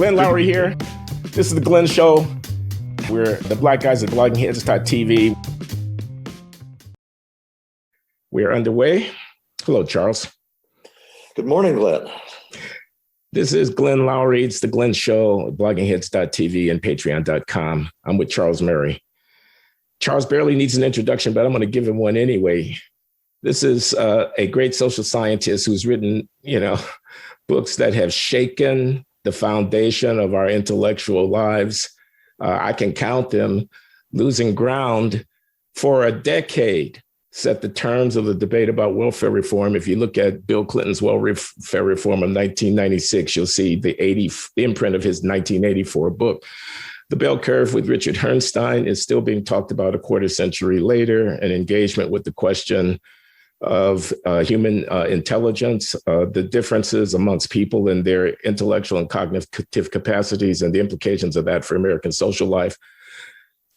Glenn Loury here. This is the Glenn Show. We're the black guys at bloggingheads.tv. We're underway. Hello, Charles. Good morning, Glenn. This is Glenn Loury. It's the Glenn Show, bloggingheads.tv and patreon.com. I'm with Charles Murray. Charles barely needs an introduction, but I'm going to give him one anyway. This is a great social scientist who's written, books that have shaken the foundation of our intellectual lives. I can count them. Losing Ground for a decade set the terms of the debate about welfare reform. If you look at Bill Clinton's welfare reform of 1996, you'll see the imprint of his 1984 book. The Bell Curve with Richard Herrnstein is still being talked about a quarter century later, an engagement with the question of human intelligence, the differences amongst people and their intellectual and cognitive capacities and the implications of that for American social life.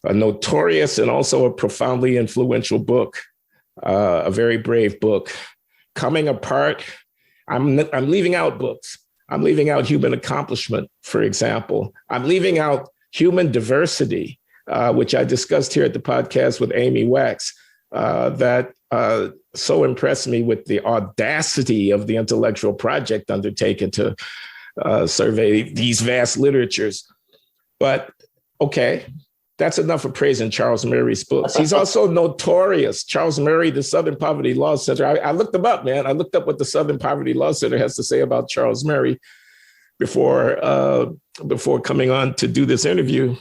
A notorious and also a profoundly influential book, a very brave book. Coming Apart, I'm leaving out books. I'm leaving out human accomplishment, for example. I'm leaving out human diversity, which I discussed here at the podcast with Amy Wax, that so impressed me with the audacity of the intellectual project undertaken to survey these vast literatures. But okay, that's enough of praising Charles Murray's books. He's also notorious. Charles Murray, the Southern Poverty Law Center. I looked him up, man. I looked up what the Southern Poverty Law Center has to say about Charles Murray before coming on to do this interview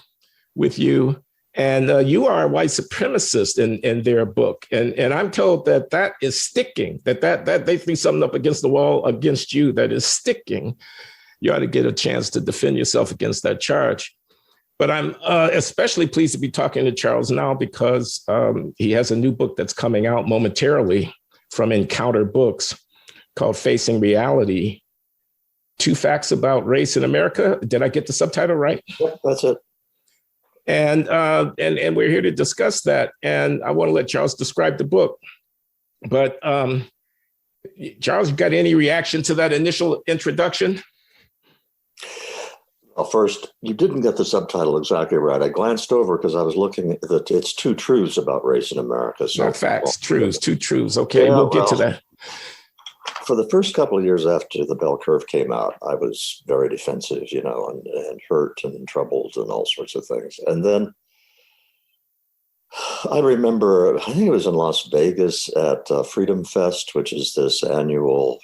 with you. And you are a white supremacist in their book. And I'm told that is sticking, that they threw something up against the wall against you that is sticking. You ought to get a chance to defend yourself against that charge. But I'm especially pleased to be talking to Charles now because he has a new book that's coming out momentarily from Encounter Books called Facing Reality: Two Facts About Race in America. Did I get the subtitle right? Yep, that's it. And we're here to discuss that. And I want to let Charles describe the book. But Charles, you got any reaction to that initial introduction? Well, first, you didn't get the subtitle exactly right. I glanced over because I was looking at that. It's Two Truths About Race in America. So, not facts, truths, two truths. Okay, yeah, we'll get to that. For the first couple of years after the Bell Curve came out, I was very defensive, and hurt and troubled and all sorts of things. And then I remember, I think it was in Las Vegas at Freedom Fest, which is this annual,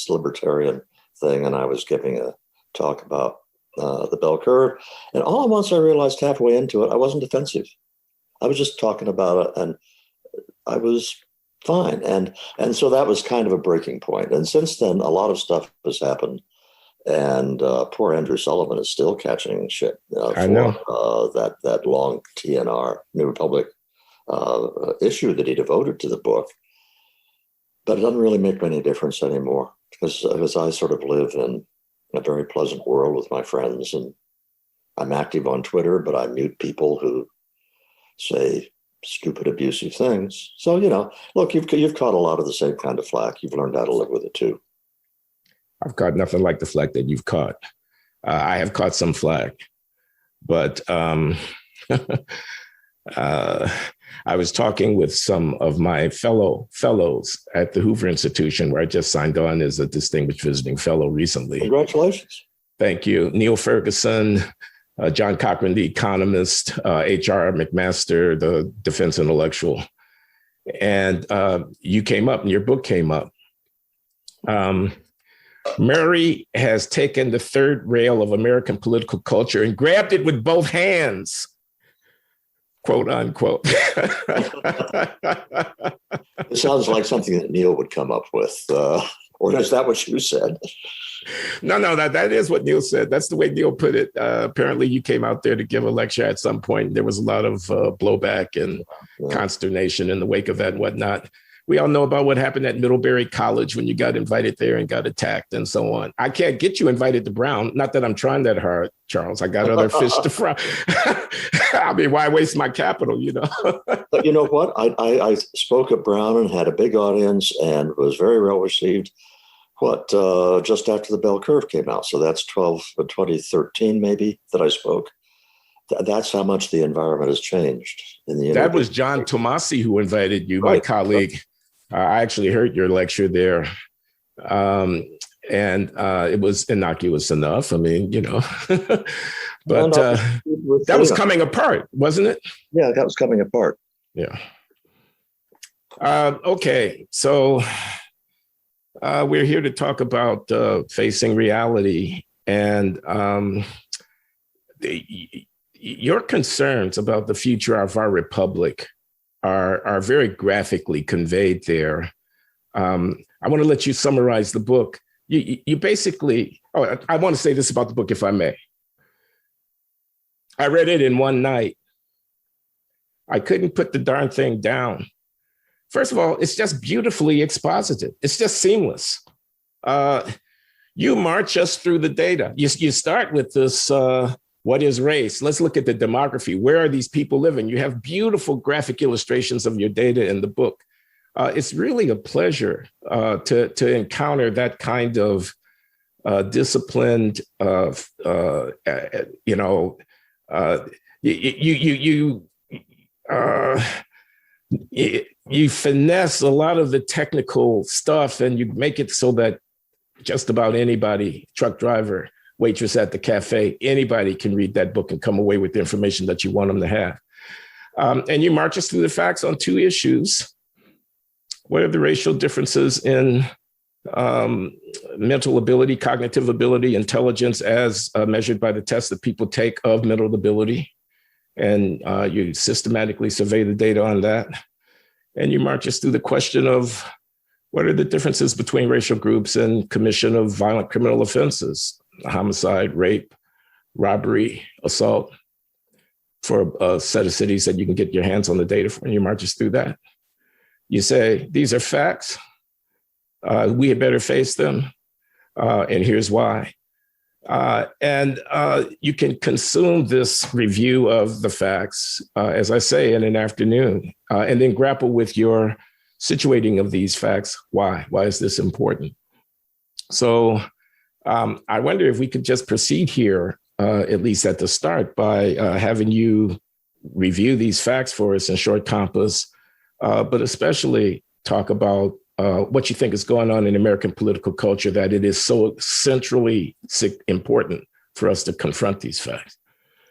libertarian thing. And I was giving a talk about the Bell Curve. And all at once I realized halfway into it, I wasn't defensive. I was just talking about it and I was fine. And so that was kind of a breaking point. And since then, a lot of stuff has happened. And poor Andrew Sullivan is still catching shit I know. That long TNR, New Republic issue that he devoted to the book. But it doesn't really make any difference anymore because I sort of live in a very pleasant world with my friends. And I'm active on Twitter, but I mute people who say stupid, abusive things. So, look, you've caught a lot of the same kind of flack. You've learned how to live with it too. I've caught nothing like the flack that you've caught. I have caught some flack, but I was talking with some of my fellows at the Hoover Institution, where I just signed on as a distinguished visiting fellow recently. Congratulations. Thank you. Neil Ferguson, John Cochran, the economist, H.R. McMaster, the defense intellectual. And you came up and your book came up. Murray has taken the third rail of American political culture and grabbed it with both hands, quote unquote. It sounds like something that Neil would come up with. Or is that what you said? No, that is what Neil said. That's the way Neil put it. Apparently, you came out there to give a lecture at some point. There was a lot of blowback and consternation in the wake of that and whatnot. We all know about what happened at Middlebury College when you got invited there and got attacked and so on. I can't get you invited to Brown. Not that I'm trying that hard, Charles. I got other fish to fry. I mean, why waste my capital, But you know what? I spoke at Brown and had a big audience and was very well received. just after the bell curve came out. So that's 2013 maybe that I spoke. That's how much the environment has changed in the That was John Tomasi who invited you, my colleague. I actually heard your lecture there. And it was innocuous enough. I mean, but that was coming apart, wasn't it? Yeah, that was coming apart. Yeah. Okay, so we're here to talk about facing reality, and your concerns about the future of our republic are very graphically conveyed there. I want to let you summarize the book. You basically, I want to say this about the book, if I may. I read it in one night. I couldn't put the darn thing down. First of all, it's just beautifully exposited. It's just seamless. You march us through the data. You start with this, what is race? Let's look at the demography. Where are these people living? You have beautiful graphic illustrations of your data in the book. It's really a pleasure to encounter that kind of disciplined, you finesse a lot of the technical stuff, and you make it so that just about anybody, truck driver, waitress at the cafe, anybody can read that book and come away with the information that you want them to have. And you march us through the facts on two issues. What are the racial differences in mental ability, cognitive ability, intelligence as measured by the tests that people take of mental ability? And you systematically survey the data on that. And you march us through the question of what are the differences between racial groups and commission of violent criminal offenses, homicide, rape, robbery, assault, for a set of cities that you can get your hands on the data for, and you march us through that. You say, these are facts. We had better face them, and here's why. And you can consume this review of the facts, as I say, in an afternoon, and then grapple with your situating of these facts. Why? Why is this important? So I wonder if we could just proceed here, at least at the start, by having you review these facts for us in short compass, but especially talk about what you think is going on in American political culture, that it is so centrally important for us to confront these facts.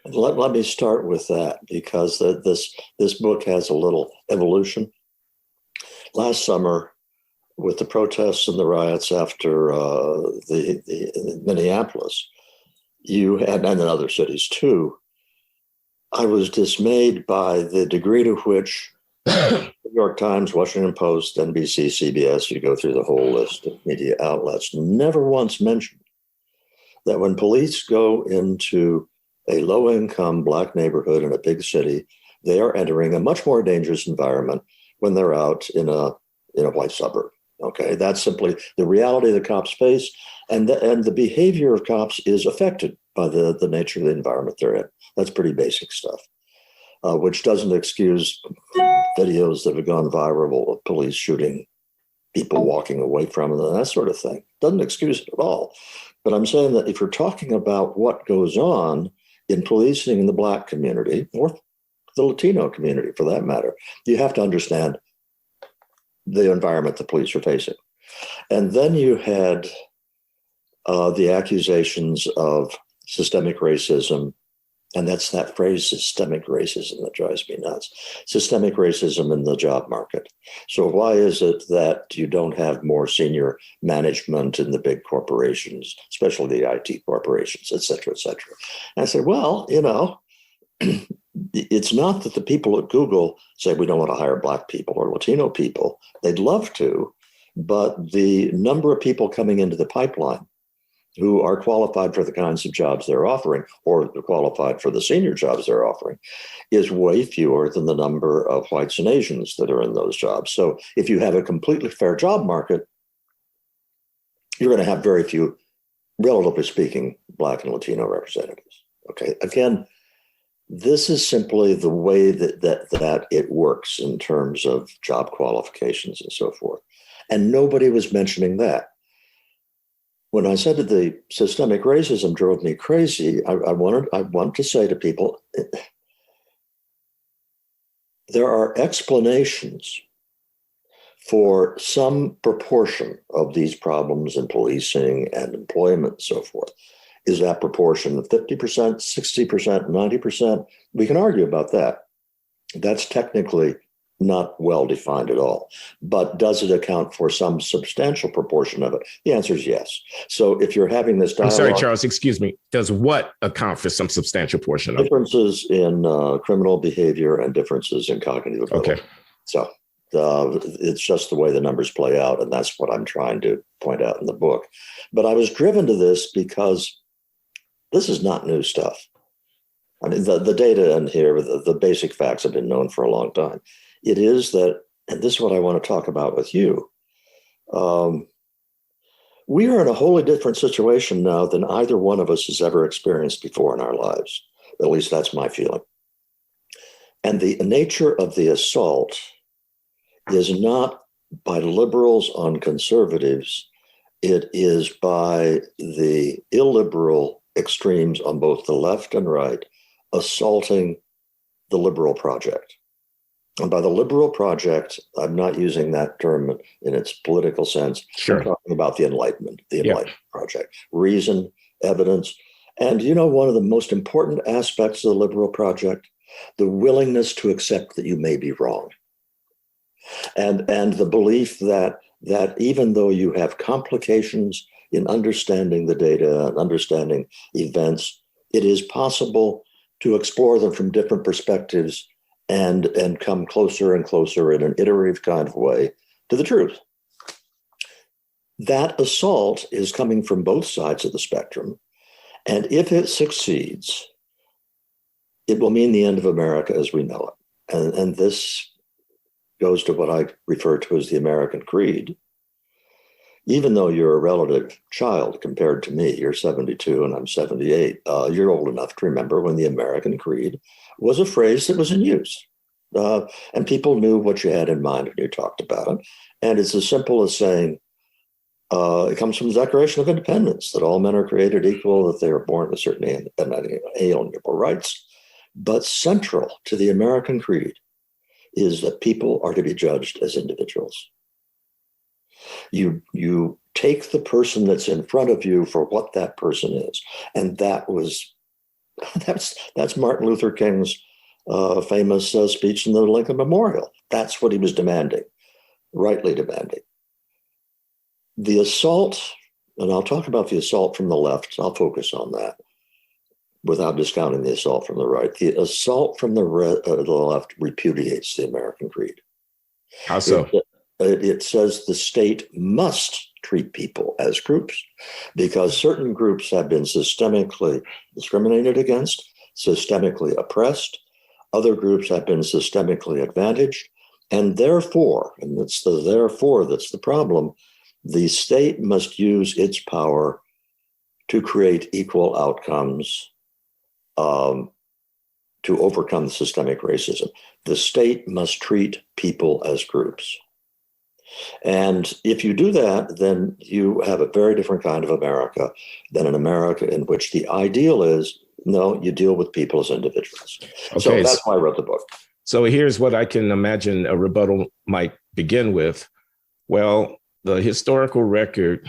Let me start with that, because this book has a little evolution. Last summer, with the protests and the riots after the Minneapolis, and in other cities too, I was dismayed by the degree to which New York Times, Washington Post, NBC, CBS, you go through the whole list of media outlets, never once mentioned that when police go into a low-income Black neighborhood in a big city, they are entering a much more dangerous environment when they're out in a white suburb. Okay, that's simply the reality the cops face, and the behavior of cops is affected by the nature of the environment they're in. That's pretty basic stuff, which doesn't excuse videos that have gone viral of police shooting people walking away from them, that sort of thing. Doesn't excuse it at all. But I'm saying that if you're talking about what goes on in policing in the Black community, or the Latino community for that matter, you have to understand the environment the police are facing. And then you had the accusations of systemic racism. And that's that phrase, systemic racism, that drives me nuts. Systemic racism in the job market. So why is it that you don't have more senior management in the big corporations, especially the IT corporations, et cetera, et cetera? And I said, well, it's not that the people at Google say we don't want to hire Black people or Latino people. They'd love to, but the number of people coming into the pipeline who are qualified for the kinds of jobs they're offering, or qualified for the senior jobs they're offering, is way fewer than the number of whites and Asians that are in those jobs. So if you have a completely fair job market, you're going to have very few, relatively speaking, Black and Latino representatives. Okay, again, this is simply the way that it works in terms of job qualifications and so forth. And nobody was mentioning that. when I said that the systemic racism drove me crazy, I want to say to people, there are explanations for some proportion of these problems in policing and employment and so forth. Is that proportion 50%, 60%, 90%? We can argue about that. That's technically not well defined at all. But does it account for some substantial proportion of it? The answer is yes. So if you're having this dialogue... I'm sorry, Charles, excuse me. Does what account for some substantial portion of it? Differences in criminal behavior and differences in cognitive ability. Okay. So it's just the way the numbers play out, and that's what I'm trying to point out in the book. But I was driven to this because this is not new stuff. I mean, the data in here, the basic facts have been known for a long time. It is that, and this is what I want to talk about with you, we are in a wholly different situation now than either one of us has ever experienced before in our lives. At least that's my feeling. And the nature of the assault is not by liberals on conservatives. It is by the illiberal extremes on both the left and right assaulting the liberal project. And by the liberal project, I'm not using that term in its political sense. Sure. I'm talking about the Enlightenment project, reason, evidence. And one of the most important aspects of the liberal project, the willingness to accept that you may be wrong. And the belief that even though you have complications in understanding the data and understanding events, it is possible to explore them from different perspectives and come closer and closer in an iterative kind of way to the truth. That assault is coming from both sides of the spectrum. And if it succeeds, it will mean the end of America as we know it. And this goes to what I refer to as the American creed. Even though you're a relative child compared to me, you're 72 and I'm 78, you're old enough to remember when the American creed was a phrase that was in use. And people knew what you had in mind when you talked about it. And it's as simple as saying, it comes from the Declaration of Independence, that all men are created equal, that they are born with certain inalienable rights. But central to the American creed is that people are to be judged as individuals. You take the person that's in front of you for what that person is. And that's Martin Luther King's famous speech in the Lincoln Memorial. That's what he was demanding, rightly demanding. The assault, and I'll talk about the assault from the left, I'll focus on that without discounting the assault from the right. The assault from the left repudiates the American creed. How so? It says the state must treat people as groups because certain groups have been systemically discriminated against, systemically oppressed. Other groups have been systemically advantaged. And therefore, and it's the therefore that's the problem, the state must use its power to create equal outcomes to overcome systemic racism. The state must treat people as groups. And if you do that, then you have a very different kind of America than an America in which the ideal is, no, you deal with people as individuals. Okay, so that's why I wrote the book. So here's what I can imagine a rebuttal might begin with. Well, the historical record,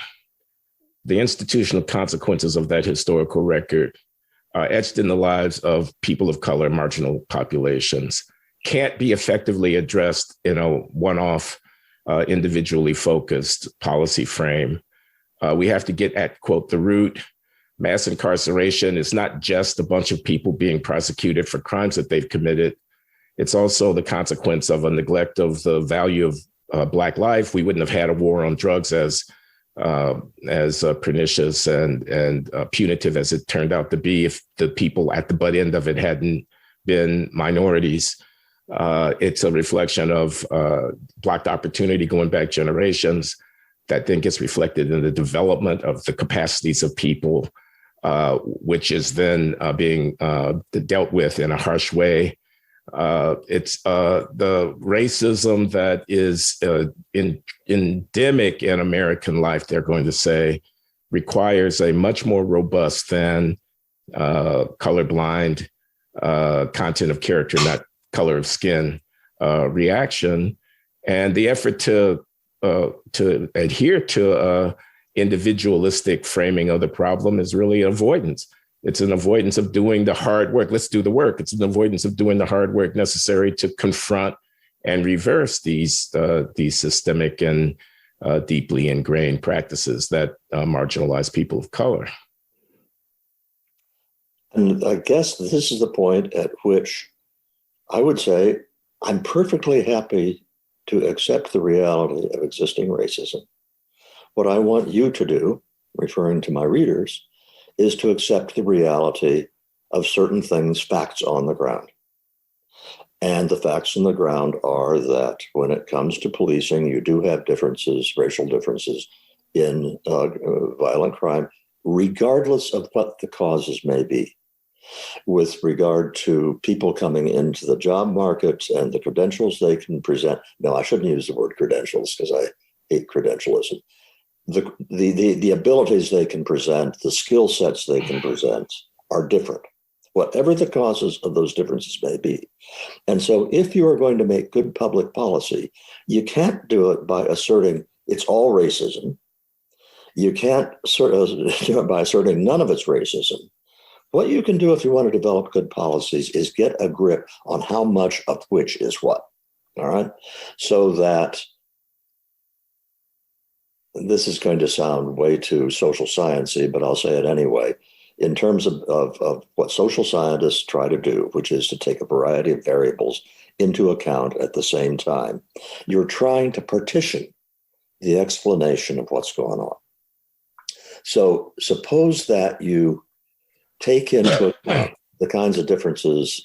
the institutional consequences of that historical record are etched in the lives of people of color, marginal populations, can't be effectively addressed in a one-off, individually focused policy frame. We have to get at, quote, the root. Mass incarceration is not just a bunch of people being prosecuted for crimes that they've committed. It's also the consequence of a neglect of the value of Black life. We wouldn't have had a war on drugs as pernicious and punitive as it turned out to be if the people at the butt end of it hadn't been minorities. It's a reflection of blocked opportunity going back generations that then gets reflected in the development of the capacities of people, which is then being dealt with in a harsh way. It's the racism that is endemic in American life, they're going to say, requires a much more robust than colorblind content of character, not color of skin reaction. And the effort to adhere to individualistic framing of the problem is really avoidance. It's an avoidance of doing the hard work. Let's do the work. It's an avoidance of doing the hard work necessary to confront and reverse these systemic and deeply ingrained practices that marginalize people of color. And I guess this is the point at which I would say I'm perfectly happy to accept the reality of existing racism. What I want you to do, referring to my readers, is to accept the reality of certain things, facts on the ground. And the facts on the ground are that when it comes to policing, you do have differences, racial differences in violent crime, regardless of what the causes may be. With regard to people coming into the job market and the credentials they can present. No, I shouldn't use the word credentials because I hate credentialism. The abilities they can present, the skill sets they can present are different, whatever the causes of those differences may be. And so if you are going to make good public policy, you can't do it by asserting it's all racism. You can't do it by asserting none of it's racism. What you can do if you want to develop good policies is get a grip on how much of which is what, all right? So that this is going to sound way too social sciencey, but I'll say it anyway. In terms of what social scientists try to do, which is to take a variety of variables into account at the same time, you're trying to partition the explanation of what's going on. So suppose that you take into account the kinds of differences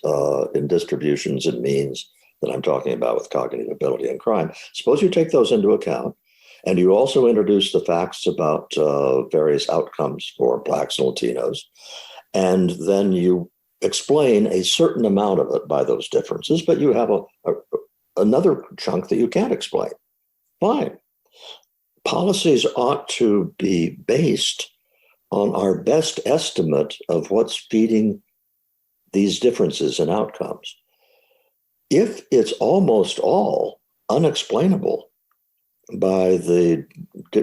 in distributions and means that I'm talking about with cognitive ability and crime. Suppose you take those into account, and you also introduce the facts about various outcomes for Blacks and Latinos, and then you explain a certain amount of it by those differences, but you have another chunk that you can't explain. Fine. Policies ought to be based on our best estimate of what's feeding these differences in outcomes. If it's almost all unexplainable by the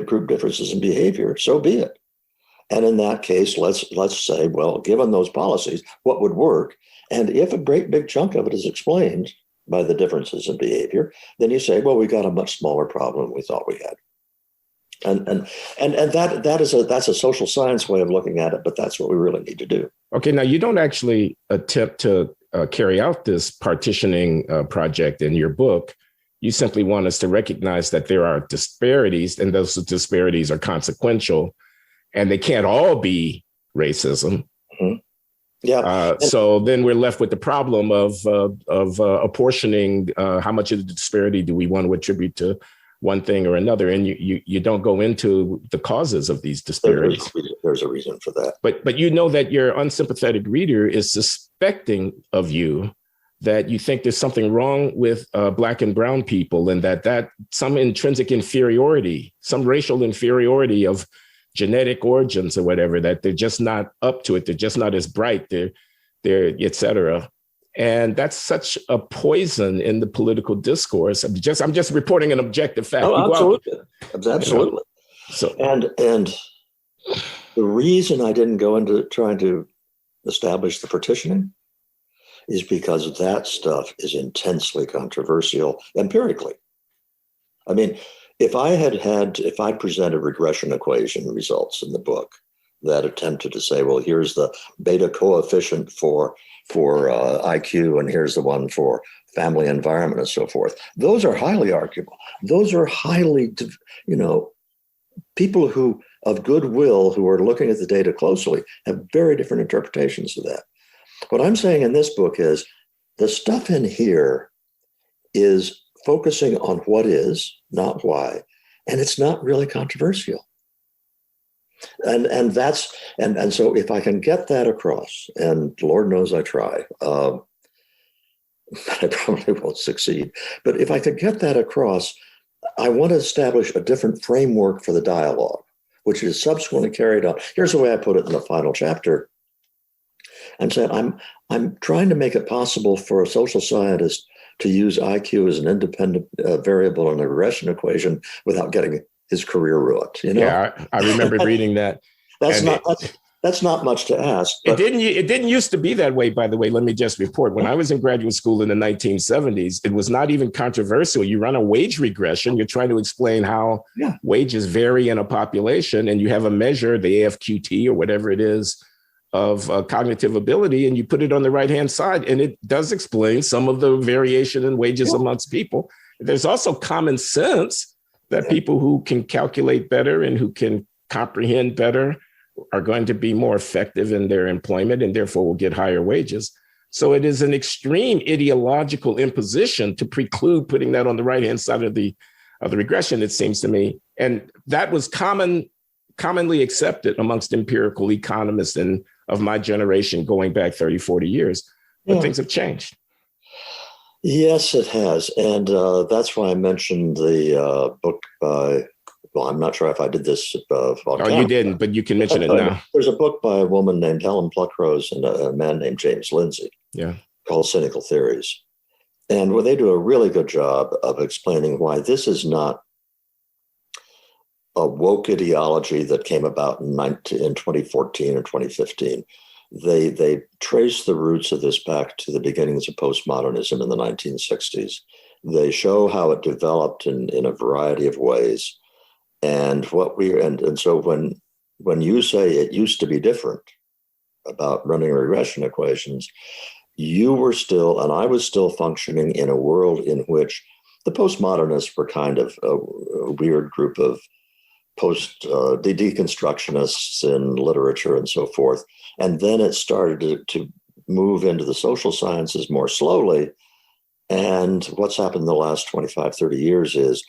group differences in behavior, so be it. And in that case, let's say, well, given those policies, what would work? And if a great big chunk of it is explained by the differences in behavior, then you say, well, we got a much smaller problem than we thought we had. And that's a social science way of looking at it, but that's what we really need to do. Okay, now you don't actually attempt to carry out this partitioning project in your book. You simply want us to recognize that there are disparities, and those disparities are consequential, and they can't all be racism. Mm-hmm. Yeah. So then we're left with the problem of apportioning how much of the disparity do we want to attribute to one thing or another, and you don't go into the causes of these disparities. There's a reason for that. But you know that your unsympathetic reader is suspecting of you that you think there's something wrong with Black and brown people, and that some intrinsic inferiority, some racial inferiority of genetic origins or whatever, that they're just not up to it. They're just not as bright. They're et cetera. And that's such a poison in the political discourse. I'm just reporting an objective fact. Oh, absolutely. Absolutely. You know? So, and the reason I didn't go into trying to establish the partitioning is because that stuff is intensely controversial empirically. I mean, if I presented regression equation results in the book that attempted to say, well, here's the beta coefficient for IQ, and here's the one for family environment and so forth. Those are highly arguable. Those are highly, people who of goodwill who are looking at the data closely have very different interpretations of that. What I'm saying in this book is the stuff in here is focusing on what is, not why, and it's not really controversial. And so if I can get that across, and Lord knows I try, but I probably won't succeed. But if I could get that across, I want to establish a different framework for the dialogue, which is subsequently carried on. Here's the way I put it in the final chapter. And said, I'm trying to make it possible for a social scientist to use IQ as an independent variable in a regression equation without getting his career ruined. You know? Yeah, I remember reading that. That's not much to ask. But it didn't used to be that way, by the way. Let me just report. When I was in graduate school in the 1970s, it was not even controversial. You run a wage regression. You're trying to explain how wages vary in a population, and you have a measure, the AFQT or whatever it is, of cognitive ability, and you put it on the right-hand side, and it does explain some of the variation in wages amongst people. There's also common sense that people who can calculate better and who can comprehend better are going to be more effective in their employment and therefore will get higher wages. So it is an extreme ideological imposition to preclude putting that on the right-hand side of the regression, it seems to me. And that was commonly accepted amongst empirical economists and of my generation going back 30, 40 years. But things have changed. Yes, it has. And that's why I mentioned the book by, well, I'm not sure if I did this on camera. You didn't, but you can mention it now. There's a book by a woman named Helen Pluckrose and a man named James Lindsay called Cynical Theories. And where they do a really good job of explaining why this is not a woke ideology that came about in 2014 or 2015. They trace the roots of this back to the beginnings of postmodernism in the 1960s. They show how it developed in a variety of ways. And so when you say it used to be different about running regression equations, you were still, and I was still functioning in a world in which the postmodernists were kind of a weird group of deconstructionists in literature and so forth. And then it started to move into the social sciences more slowly. And what's happened in the last 25, 30 years is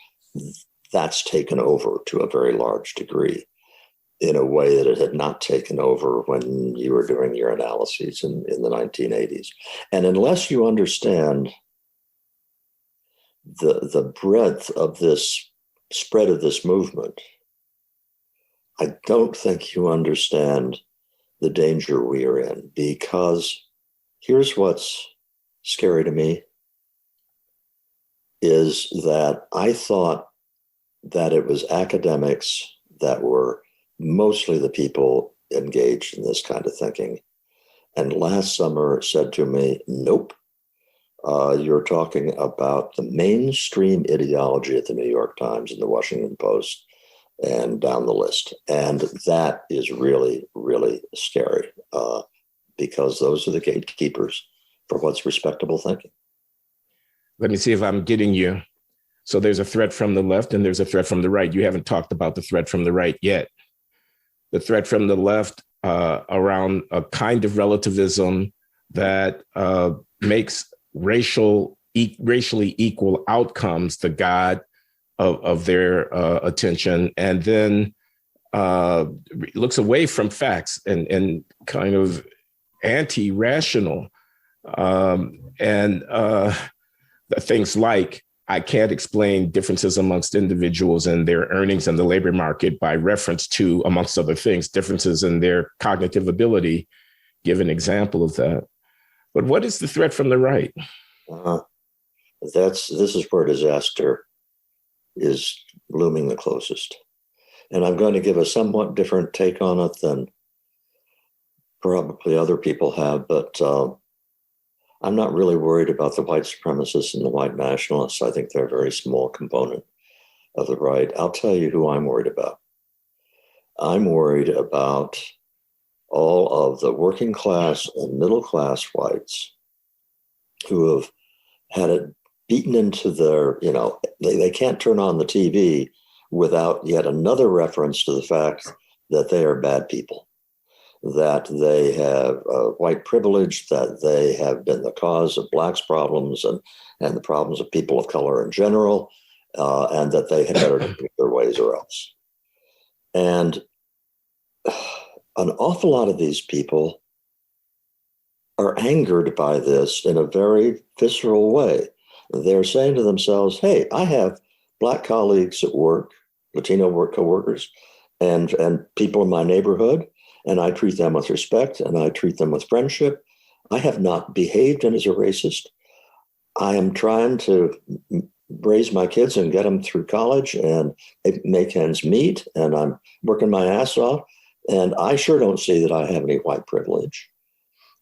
that's taken over to a very large degree in a way that it had not taken over when you were doing your analyses in the 1980s. And unless you understand the breadth of this spread of this movement, I don't think you understand the danger we are in, because here's what's scary to me is that I thought that it was academics that were mostly the people engaged in this kind of thinking. And last summer said to me, nope, you're talking about the mainstream ideology at the New York Times and the Washington Post and down the list. And that is really, really scary because those are the gatekeepers for what's respectable thinking. Let me see if I'm getting you. So there's a threat from the left and there's a threat from the right. You haven't talked about the threat from the right yet. The threat from the left around a kind of relativism that makes racially equal outcomes the god of their attention, and then looks away from facts and kind of anti-rational and things like, I can't explain differences amongst individuals and their earnings in the labor market by reference to, amongst other things, differences in their cognitive ability. Give an example of that. But what is the threat from the right? This is where disaster is looming the closest. And I'm going to give a somewhat different take on it than probably other people have, but I'm not really worried about the white supremacists and the white nationalists. I think they're a very small component of the right. I'll tell you who I'm worried about. I'm worried about all of the working class and middle class whites who have had it beaten into their, they can't turn on the TV without yet another reference to the fact that they are bad people, that they have white privilege, that they have been the cause of blacks' problems and the problems of people of color in general, and that they had better do their ways or else. And an awful lot of these people are angered by this in a very visceral way. They're saying to themselves, hey, I have black colleagues at work, Latino coworkers, and people in my neighborhood, and I treat them with respect and I treat them with friendship. I have not behaved as a racist. I am trying to raise my kids and get them through college and make ends meet, and I'm working my ass off. And I sure don't see that I have any white privilege.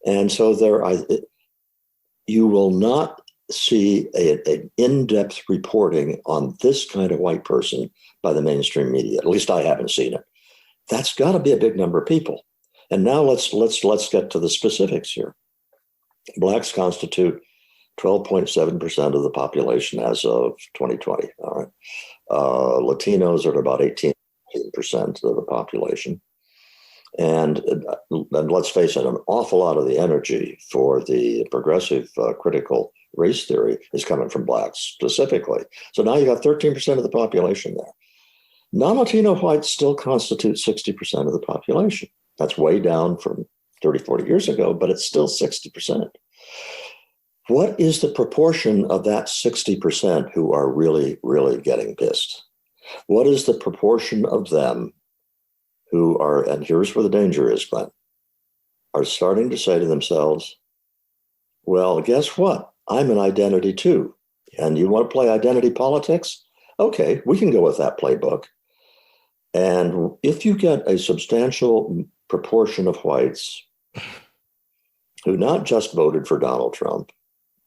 And so you will not see an in-depth reporting on this kind of white person by the mainstream media. At least I haven't seen it. That's got to be a big number of people. And now let's get to the specifics here. Blacks constitute 12.7% of the population as of 2020. All right. Latinos are at about 18% of the population. And let's face it, an awful lot of the energy for the progressive critical race theory is coming from blacks specifically. So now you got 13% of the population there. Non-Latino whites still constitute 60% of the population. That's way down from 30, 40 years ago, but it's still 60%. What is the proportion of that 60% who are really, really getting pissed? What is the proportion of them who are, and here's where the danger is, Glenn, are starting to say to themselves, well, guess what? I'm an identity too. And you want to play identity politics? Okay, we can go with that playbook. And if you get a substantial proportion of whites who not just voted for Donald Trump,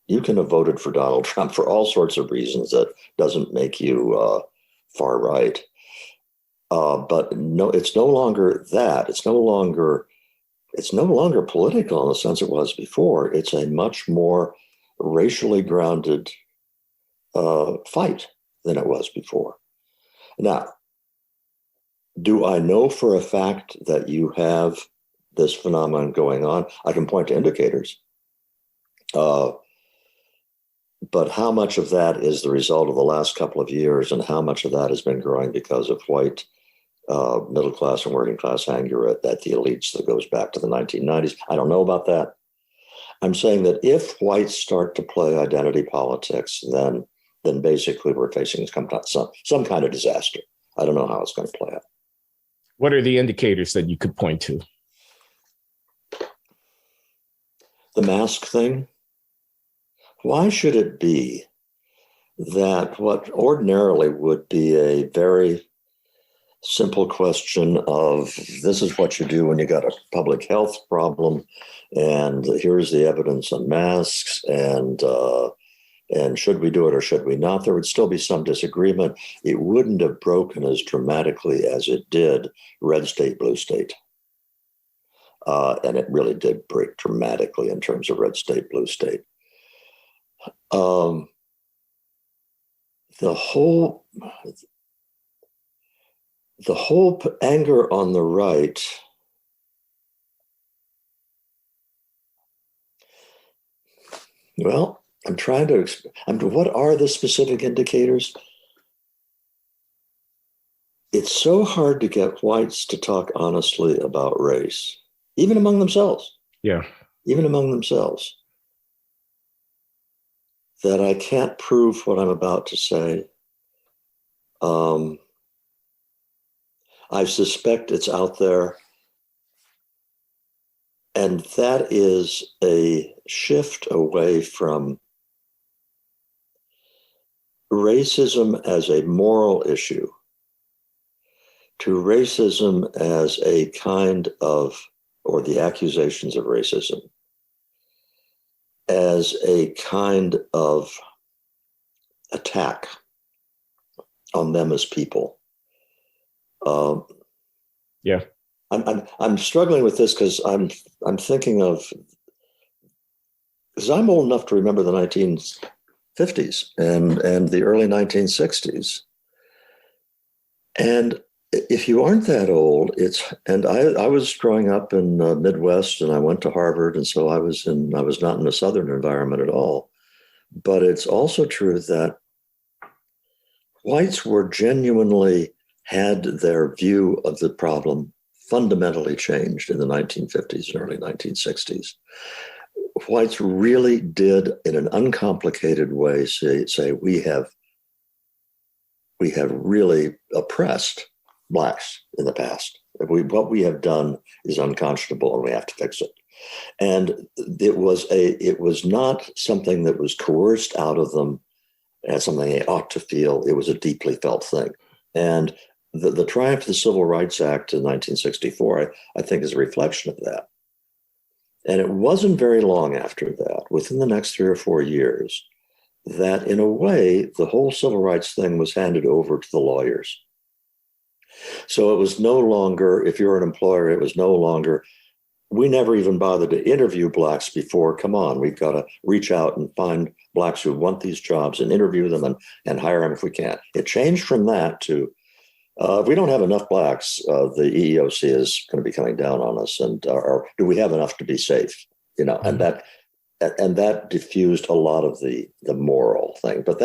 you can have voted for Donald Trump for all sorts of reasons that doesn't make you far right. But no, it's no longer that. It's no longer political in the sense it was before. It's a much more racially grounded fight than it was before. Now, do I know for a fact that you have this phenomenon going on? I can point to indicators. But how much of that is the result of the last couple of years, and how much of that has been growing because of white middle class and working class anger at the elites that goes back to the 1990s? I don't know about that. I'm saying that if whites start to play identity politics, then basically we're facing some kind of disaster. I don't know how it's going to play out. What are the indicators that you could point to? The mask thing. Why should it be that what ordinarily would be a very simple question of this is what you do when you got a public health problem, and here's the evidence on masks, and should we do it or should we not? There would still be some disagreement. It wouldn't have broken as dramatically as it did red state, blue state. And it really did break dramatically in terms of red state, blue state. The whole anger on the right well, I'm trying to what are the specific indicators? It's so hard to get whites to talk honestly about race, even among themselves. Yeah. Even among themselves. That I can't prove what I'm about to say. I suspect it's out there. And that is a shift away from racism as a moral issue to racism as a kind of, or the accusations of racism, as a kind of attack on them as people. Yeah, I'm struggling with this because I'm thinking of, because I'm old enough to remember the 1950s and the early 1960s, and if you aren't that old, I was growing up in the Midwest, and I went to Harvard, and so I was not in a Southern environment at all. But it's also true that whites were genuinely had their view of the problem fundamentally changed in the 1950s and early 1960s. Whites really did, in an uncomplicated way, say we have really oppressed blacks in the past. What we have done is unconscionable, and we have to fix it. And it was not something that was coerced out of them as something they ought to feel. It was a deeply felt thing. And the triumph of the Civil Rights Act in 1964, I think, is a reflection of that. And it wasn't very long after that, within the next 3 or 4 years, that in a way, the whole civil rights thing was handed over to the lawyers. So it was no longer, if you're an employer, it was no longer, we never even bothered to interview blacks before. Come on, we've got to reach out and find blacks who want these jobs and interview them and hire them if we can. It changed from that to, if we don't have enough blacks, the EEOC is going to be coming down on us. And or do we have enough to be safe? You know, and that diffused a lot of the moral thing. But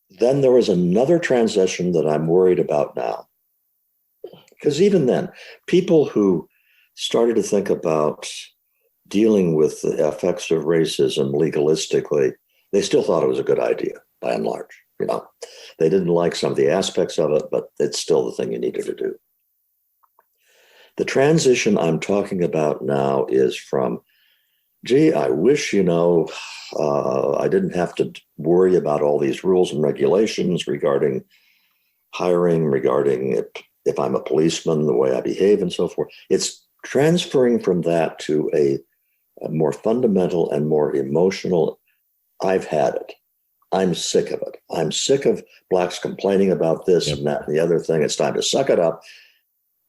then there was another transition that I'm worried about now. Because even then, people who started to think about dealing with the effects of racism legalistically, they still thought it was a good idea, by and large. You know, they didn't like some of the aspects of it, but it's still the thing you needed to do. The transition I'm talking about now is from, gee, I wish, I didn't have to worry about all these rules and regulations regarding hiring, regarding if I'm a policeman, the way I behave and so forth. It's transferring from that to a more fundamental and more emotional, I've had it. I'm sick of it. I'm sick of blacks complaining about this and that and the other thing. It's time to suck it up.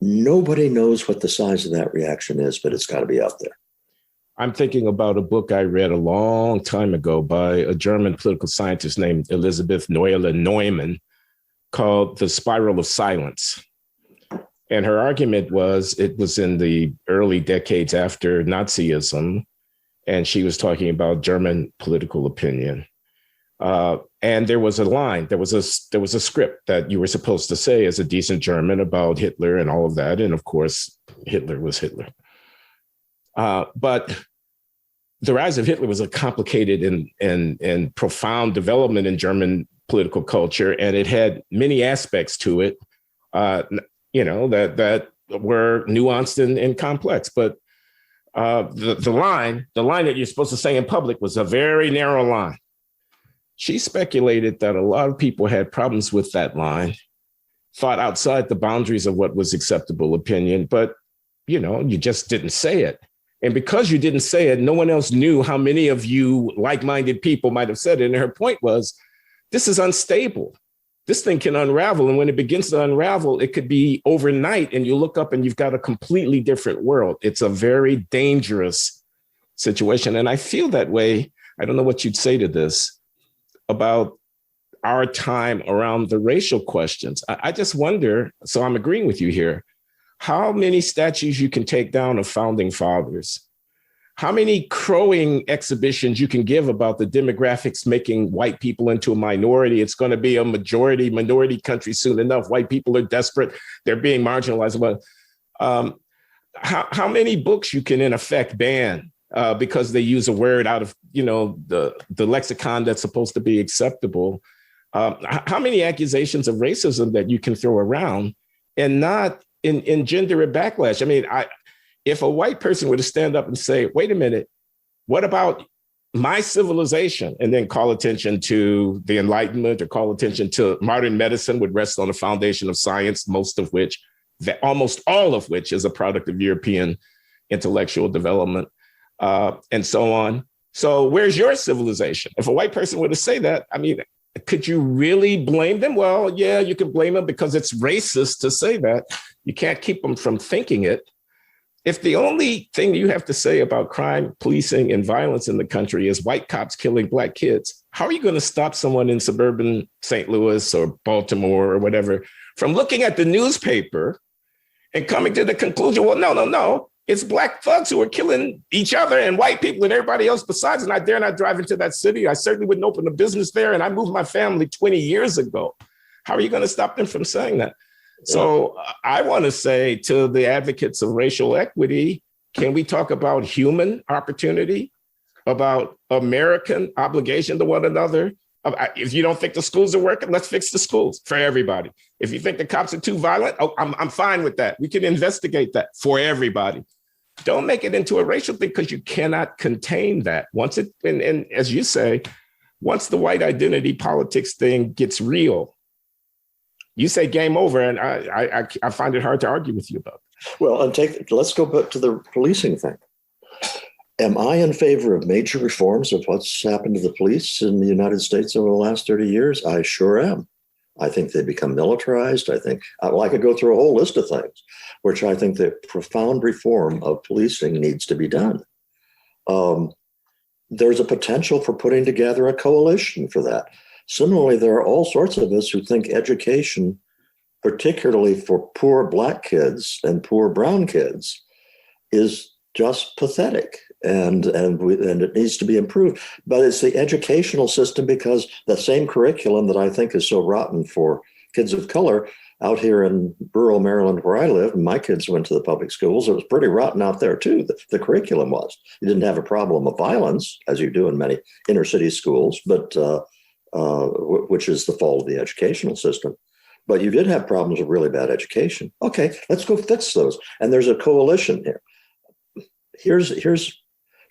Nobody knows what the size of that reaction is, but it's got to be out there. I'm thinking about a book I read a long time ago by a German political scientist named Elisabeth Neumann called The Spiral of Silence. And her argument was, it was in the early decades after Nazism, and she was talking about German political opinion. And there was a line, there was a script that you were supposed to say as a decent German about Hitler and all of that. And of course, Hitler was Hitler. But the rise of Hitler was a complicated and profound development in German political culture, and it had many aspects to it, that were nuanced and complex. But the line that you're supposed to say in public was a very narrow line. She speculated that a lot of people had problems with that line, thought outside the boundaries of what was acceptable opinion, but you just didn't say it. And because you didn't say it, no one else knew how many of you like-minded people might have said it. And her point was, this is unstable. This thing can unravel. And when it begins to unravel, it could be overnight. And you look up and you've got a completely different world. It's a very dangerous situation. And I feel that way. I don't know what you'd say to this about our time around the racial questions. I just wonder, so I'm agreeing with you here, how many statues you can take down of founding fathers, how many crowing exhibitions you can give about the demographics making white people into a minority. It's going to be a minority country soon enough. White people are desperate. They're being marginalized. But how many books you can in effect ban because they use a word out of, the lexicon that's supposed to be acceptable. How many accusations of racism that you can throw around and not engender a backlash? I mean, if a white person were to stand up and say, wait a minute, what about my civilization? And then call attention to the Enlightenment or call attention to modern medicine would rest on a foundation of science, almost all of which is a product of European intellectual development, and so on. So where's your civilization? If a white person were to say that, I mean, could you really blame them? Well, yeah, you can blame them because it's racist to say that. You can't keep them from thinking it. If the only thing you have to say about crime, policing, and violence in the country is white cops killing black kids, how are you going to stop someone in suburban St. Louis or Baltimore or whatever from looking at the newspaper and coming to the conclusion, well, no, it's black thugs who are killing each other and white people and everybody else besides, and I dare not drive into that city. I certainly wouldn't open a business there, and I moved my family 20 years ago. How are you going to stop them from saying that? So I want to say to the advocates of racial equity, can we talk about human opportunity, about American obligation to one another, If you don't think the schools are working, let's fix the schools for everybody. If you think the cops are too violent, I'm fine with that. We can investigate that for everybody. Don't make it into a racial thing, because you cannot contain that. Once it, and as you say, once the white identity politics thing gets real, you say game over, and I find it hard to argue with you about that. Well, let's go back to the policing thing. Am I in favor of major reforms of what's happened to the police in the United States over the last 30 years? I sure am. I think they become militarized. I think, well, I could go through a whole list of things, which I think that profound reform of policing needs to be done. There's a potential for putting together a coalition for that. Similarly, there are all sorts of us who think education, particularly for poor Black kids and poor brown kids, is just pathetic. And it needs to be improved. But it's the educational system, because the same curriculum that I think is so rotten for kids of color out here in rural Maryland where I live, my kids went to the public schools. It was pretty rotten out there too. The curriculum was. You didn't have a problem of violence, as you do in many inner city schools, but which is the fault of the educational system. But you did have problems with really bad education. Okay, let's go fix those. And there's a coalition here.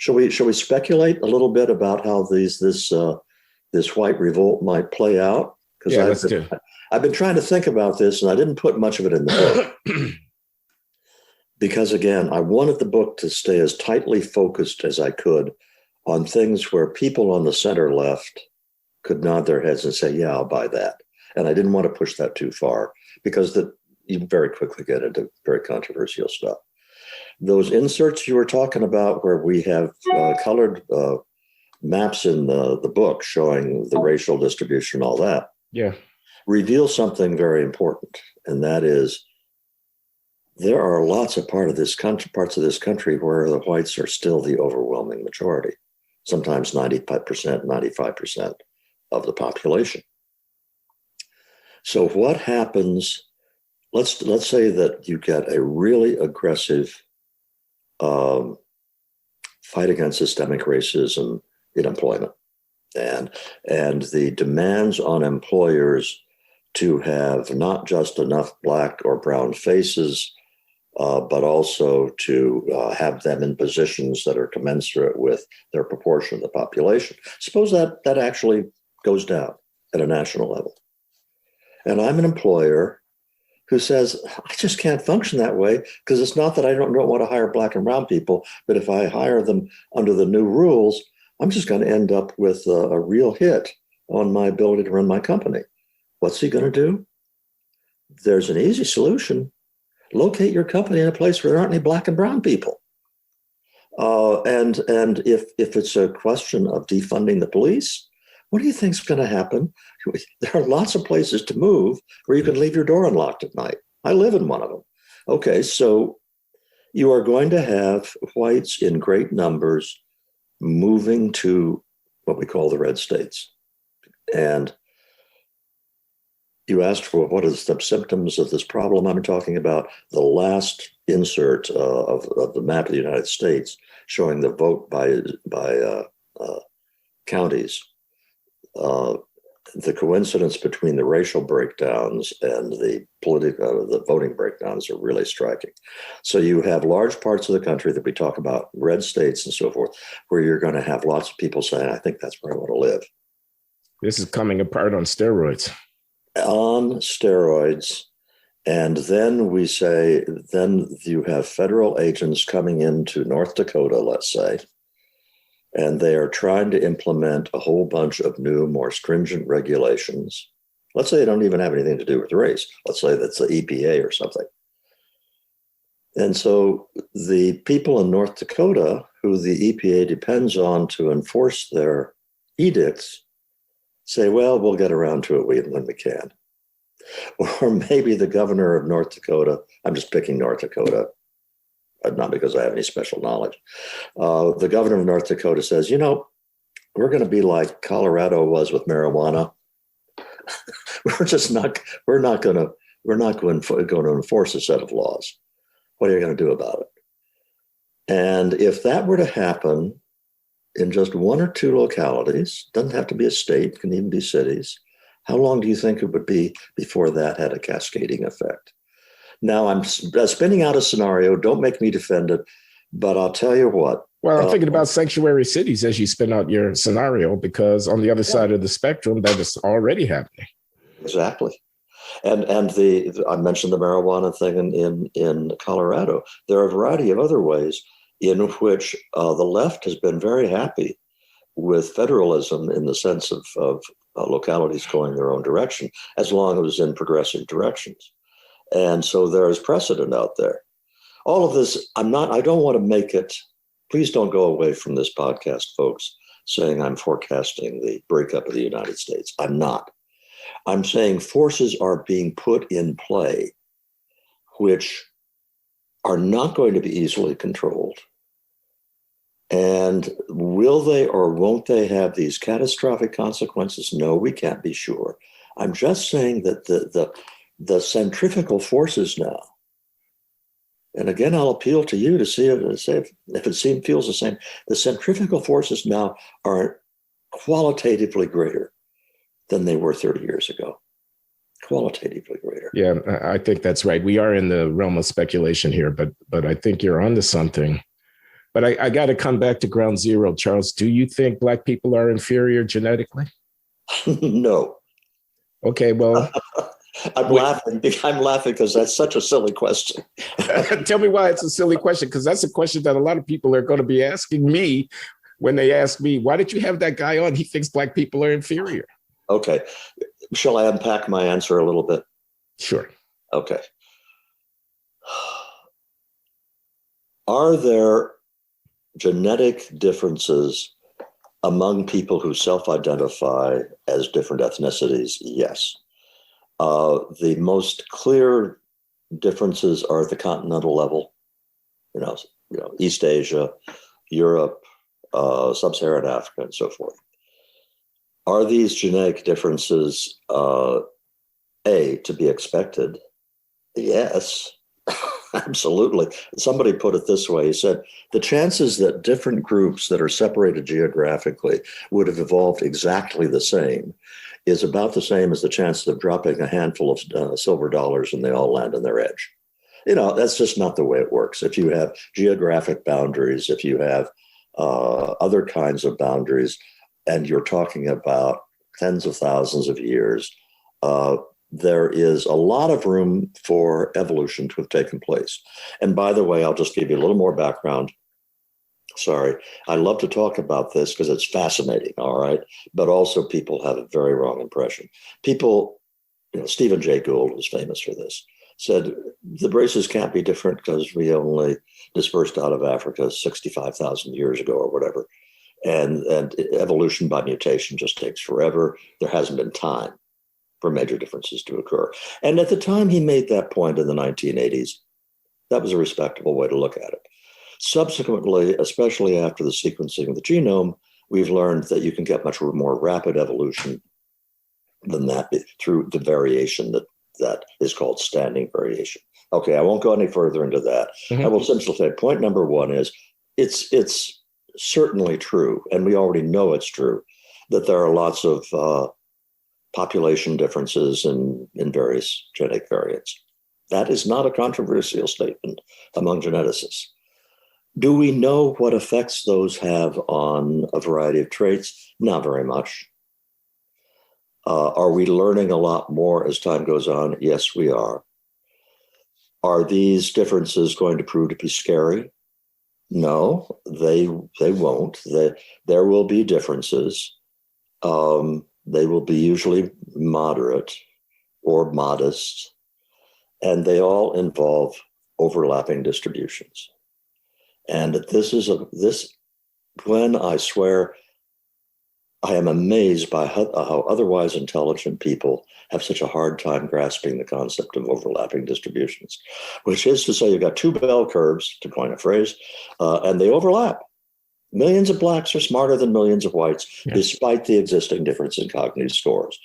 Shall we speculate a little bit about how this white revolt might play out? Because I've been trying to think about this, and I didn't put much of it in the book. Because again, I wanted the book to stay as tightly focused as I could on things where people on the center left could nod their heads and say, yeah, I'll buy that. And I didn't want to push that too far, because you very quickly get into very controversial stuff. Those inserts you were talking about, where we have colored maps in the book showing the racial distribution, all that, reveal something very important. And that is, there are lots of parts of this country where the whites are still the overwhelming majority, sometimes 95%, 95% of the population. So what happens, let's say that you get a really aggressive fight against systemic racism in employment, and the demands on employers to have not just enough Black or brown faces, but also to have them in positions that are commensurate with their proportion of the population. Suppose that actually goes down at a national level. And I'm an employer who says, I just can't function that way, because it's not that I don't want to hire Black and brown people, but if I hire them under the new rules, I'm just going to end up with a real hit on my ability to run my company. What's he going to do? There's an easy solution. Locate your company in a place where there aren't any Black and brown people. And if it's a question of defunding the police, what do you think is going to happen? There are lots of places to move where you can leave your door unlocked at night. I live in one of them. Okay, so you are going to have whites in great numbers moving to what we call the red states. And you asked for what is the symptoms of this problem. I'm talking about the last insert of the map of the United States showing the vote by counties. The coincidence between the racial breakdowns and the voting breakdowns are really striking. So you have large parts of the country that we talk about, red states and so forth, where you're going to have lots of people saying, I think that's where I want to live. This is coming apart on steroids. On steroids. And then we say, then you have federal agents coming into North Dakota, let's say, and they are trying to implement a whole bunch of new, more stringent regulations. Let's say they don't even have anything to do with race. Let's say that's the EPA or something. And so the people in North Dakota, who the EPA depends on to enforce their edicts, say, well, we'll get around to it when we can. Or maybe the governor of North Dakota, I'm just picking North Dakota, not because I have any special knowledge. The governor of North Dakota says, we're going to be like Colorado was with marijuana. we're not going to enforce a set of laws. What are you going to do about it? And if that were to happen, in just one or two localities, doesn't have to be a state, can even be cities, how long do you think it would be before that had a cascading effect? Now, I'm spinning out a scenario. Don't make me defend it, but I'll tell you what. Well, I'm thinking about sanctuary cities as you spin out your scenario, because on the other side of the spectrum, that is already happening. Exactly. And I mentioned the marijuana thing in Colorado. There are a variety of other ways in which the left has been very happy with federalism in the sense of localities going their own direction, as long as it was in progressive directions. And so there is precedent out there. All of this, I don't want to make it, please don't go away from this podcast, folks, saying I'm forecasting the breakup of the United States. I'm not. I'm saying forces are being put in play which are not going to be easily controlled. And will they or won't they have these catastrophic consequences? No, we can't be sure. I'm just saying that the centrifugal forces now, and again, I'll appeal to you to see if it feels the same. The centrifugal forces now are qualitatively greater than they were 30 years ago. Qualitatively greater. Yeah, I think that's right. We are in the realm of speculation here, but I think you're onto something. But I got to come back to ground zero, Charles. Do you think Black people are inferior genetically? No. Okay, well. I'm laughing because that's such a silly question. Tell me why it's a silly question, because that's a question that a lot of people are going to be asking me when they ask me, why did you have that guy on? He thinks Black people are inferior. Okay. Shall I unpack my answer a little bit? Sure. Okay. Are there genetic differences among people who self-identify as different ethnicities? Yes. The most clear differences are at the continental level, East Asia, Europe, Sub-Saharan Africa, and so forth. Are these genetic differences to be expected? Yes, absolutely. Somebody put it this way. He said, the chances that different groups that are separated geographically would have evolved exactly the same is about the same as the chance of dropping a handful of silver dollars and they all land on their edge. That's just not the way it works. If you have geographic boundaries, if you have other kinds of boundaries, and you're talking about tens of thousands of years, there is a lot of room for evolution to have taken place. And by the way, I'll just give you a little more background. Sorry, I love to talk about this because it's fascinating, all right? But also people have a very wrong impression. People, Stephen Jay Gould was famous for this, said the races can't be different because we only dispersed out of Africa 65,000 years ago or whatever. And evolution by mutation just takes forever. There hasn't been time for major differences to occur. And at the time he made that point in the 1980s, that was a respectable way to look at it. Subsequently, especially after the sequencing of the genome, we've learned that you can get much more rapid evolution than that through the variation that is called standing variation. Okay, I won't go any further into that. Mm-hmm. I will simply say point number one is it's certainly true, and we already know it's true, that there are lots of population differences in various genetic variants. That is not a controversial statement among geneticists. Do we know what effects those have on a variety of traits? Not very much. Are we learning a lot more as time goes on? Yes, we are. Are these differences going to prove to be scary? No, they won't. There will be differences. They will be usually moderate or modest, and they all involve overlapping distributions. And this, Glenn, I swear, I am amazed by how otherwise intelligent people have such a hard time grasping the concept of overlapping distributions, which is to say you've got two bell curves, to coin a phrase, and they overlap. Millions of blacks are smarter than millions of whites, despite the existing difference in cognitive scores.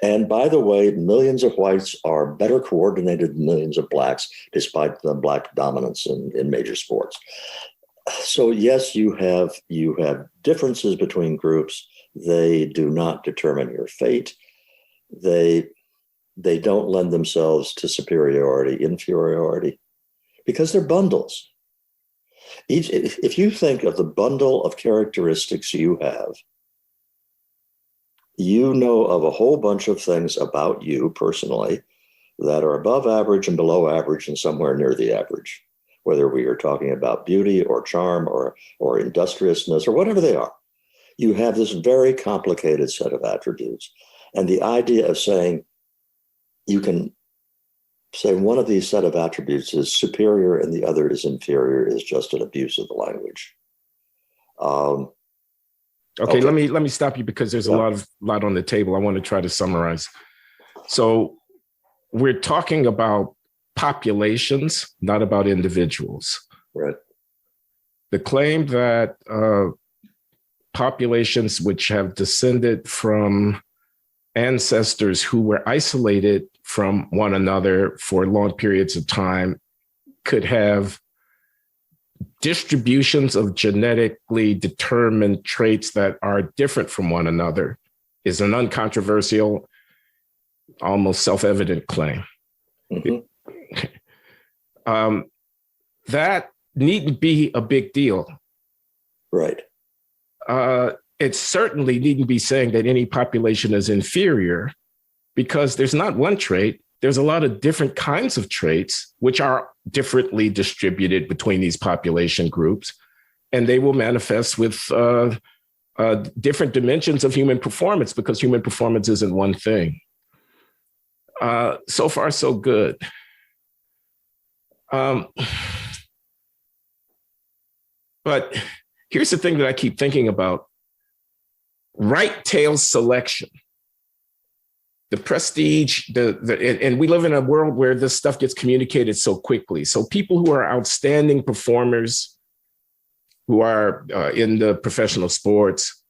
And by the way, millions of whites are better coordinated than millions of blacks, despite the black dominance in major sports. So yes, you have differences between groups. They do not determine your fate. They don't lend themselves to superiority, inferiority, because they're bundles. If you think of the bundle of characteristics you have, you know of a whole bunch of things about you personally that are above average and below average and somewhere near the average, whether we are talking about beauty or charm or industriousness or whatever they are. You have this very complicated set of attributes. And the idea of saying you can say one of these set of attributes is superior and the other is inferior is just an abuse of the language. Okay, let me stop you because there's a lot on the table. I want to try to summarize. So we're talking about populations, not about individuals. Right. The claim that populations which have descended from ancestors who were isolated from one another for long periods of time could have distributions of genetically determined traits that are different from one another is an uncontroversial, almost self-evident claim. Mm-hmm. That needn't be a big deal. Right. It certainly needn't be saying that any population is inferior, because there's not one trait. There's a lot of different kinds of traits which are differently distributed between these population groups, and they will manifest with different dimensions of human performance, because human performance isn't one thing. So far, so good. But here's the thing that I keep thinking about. Right tail selection. The prestige, and we live in a world where this stuff gets communicated so quickly. So people who are outstanding performers, who are in the professional sports,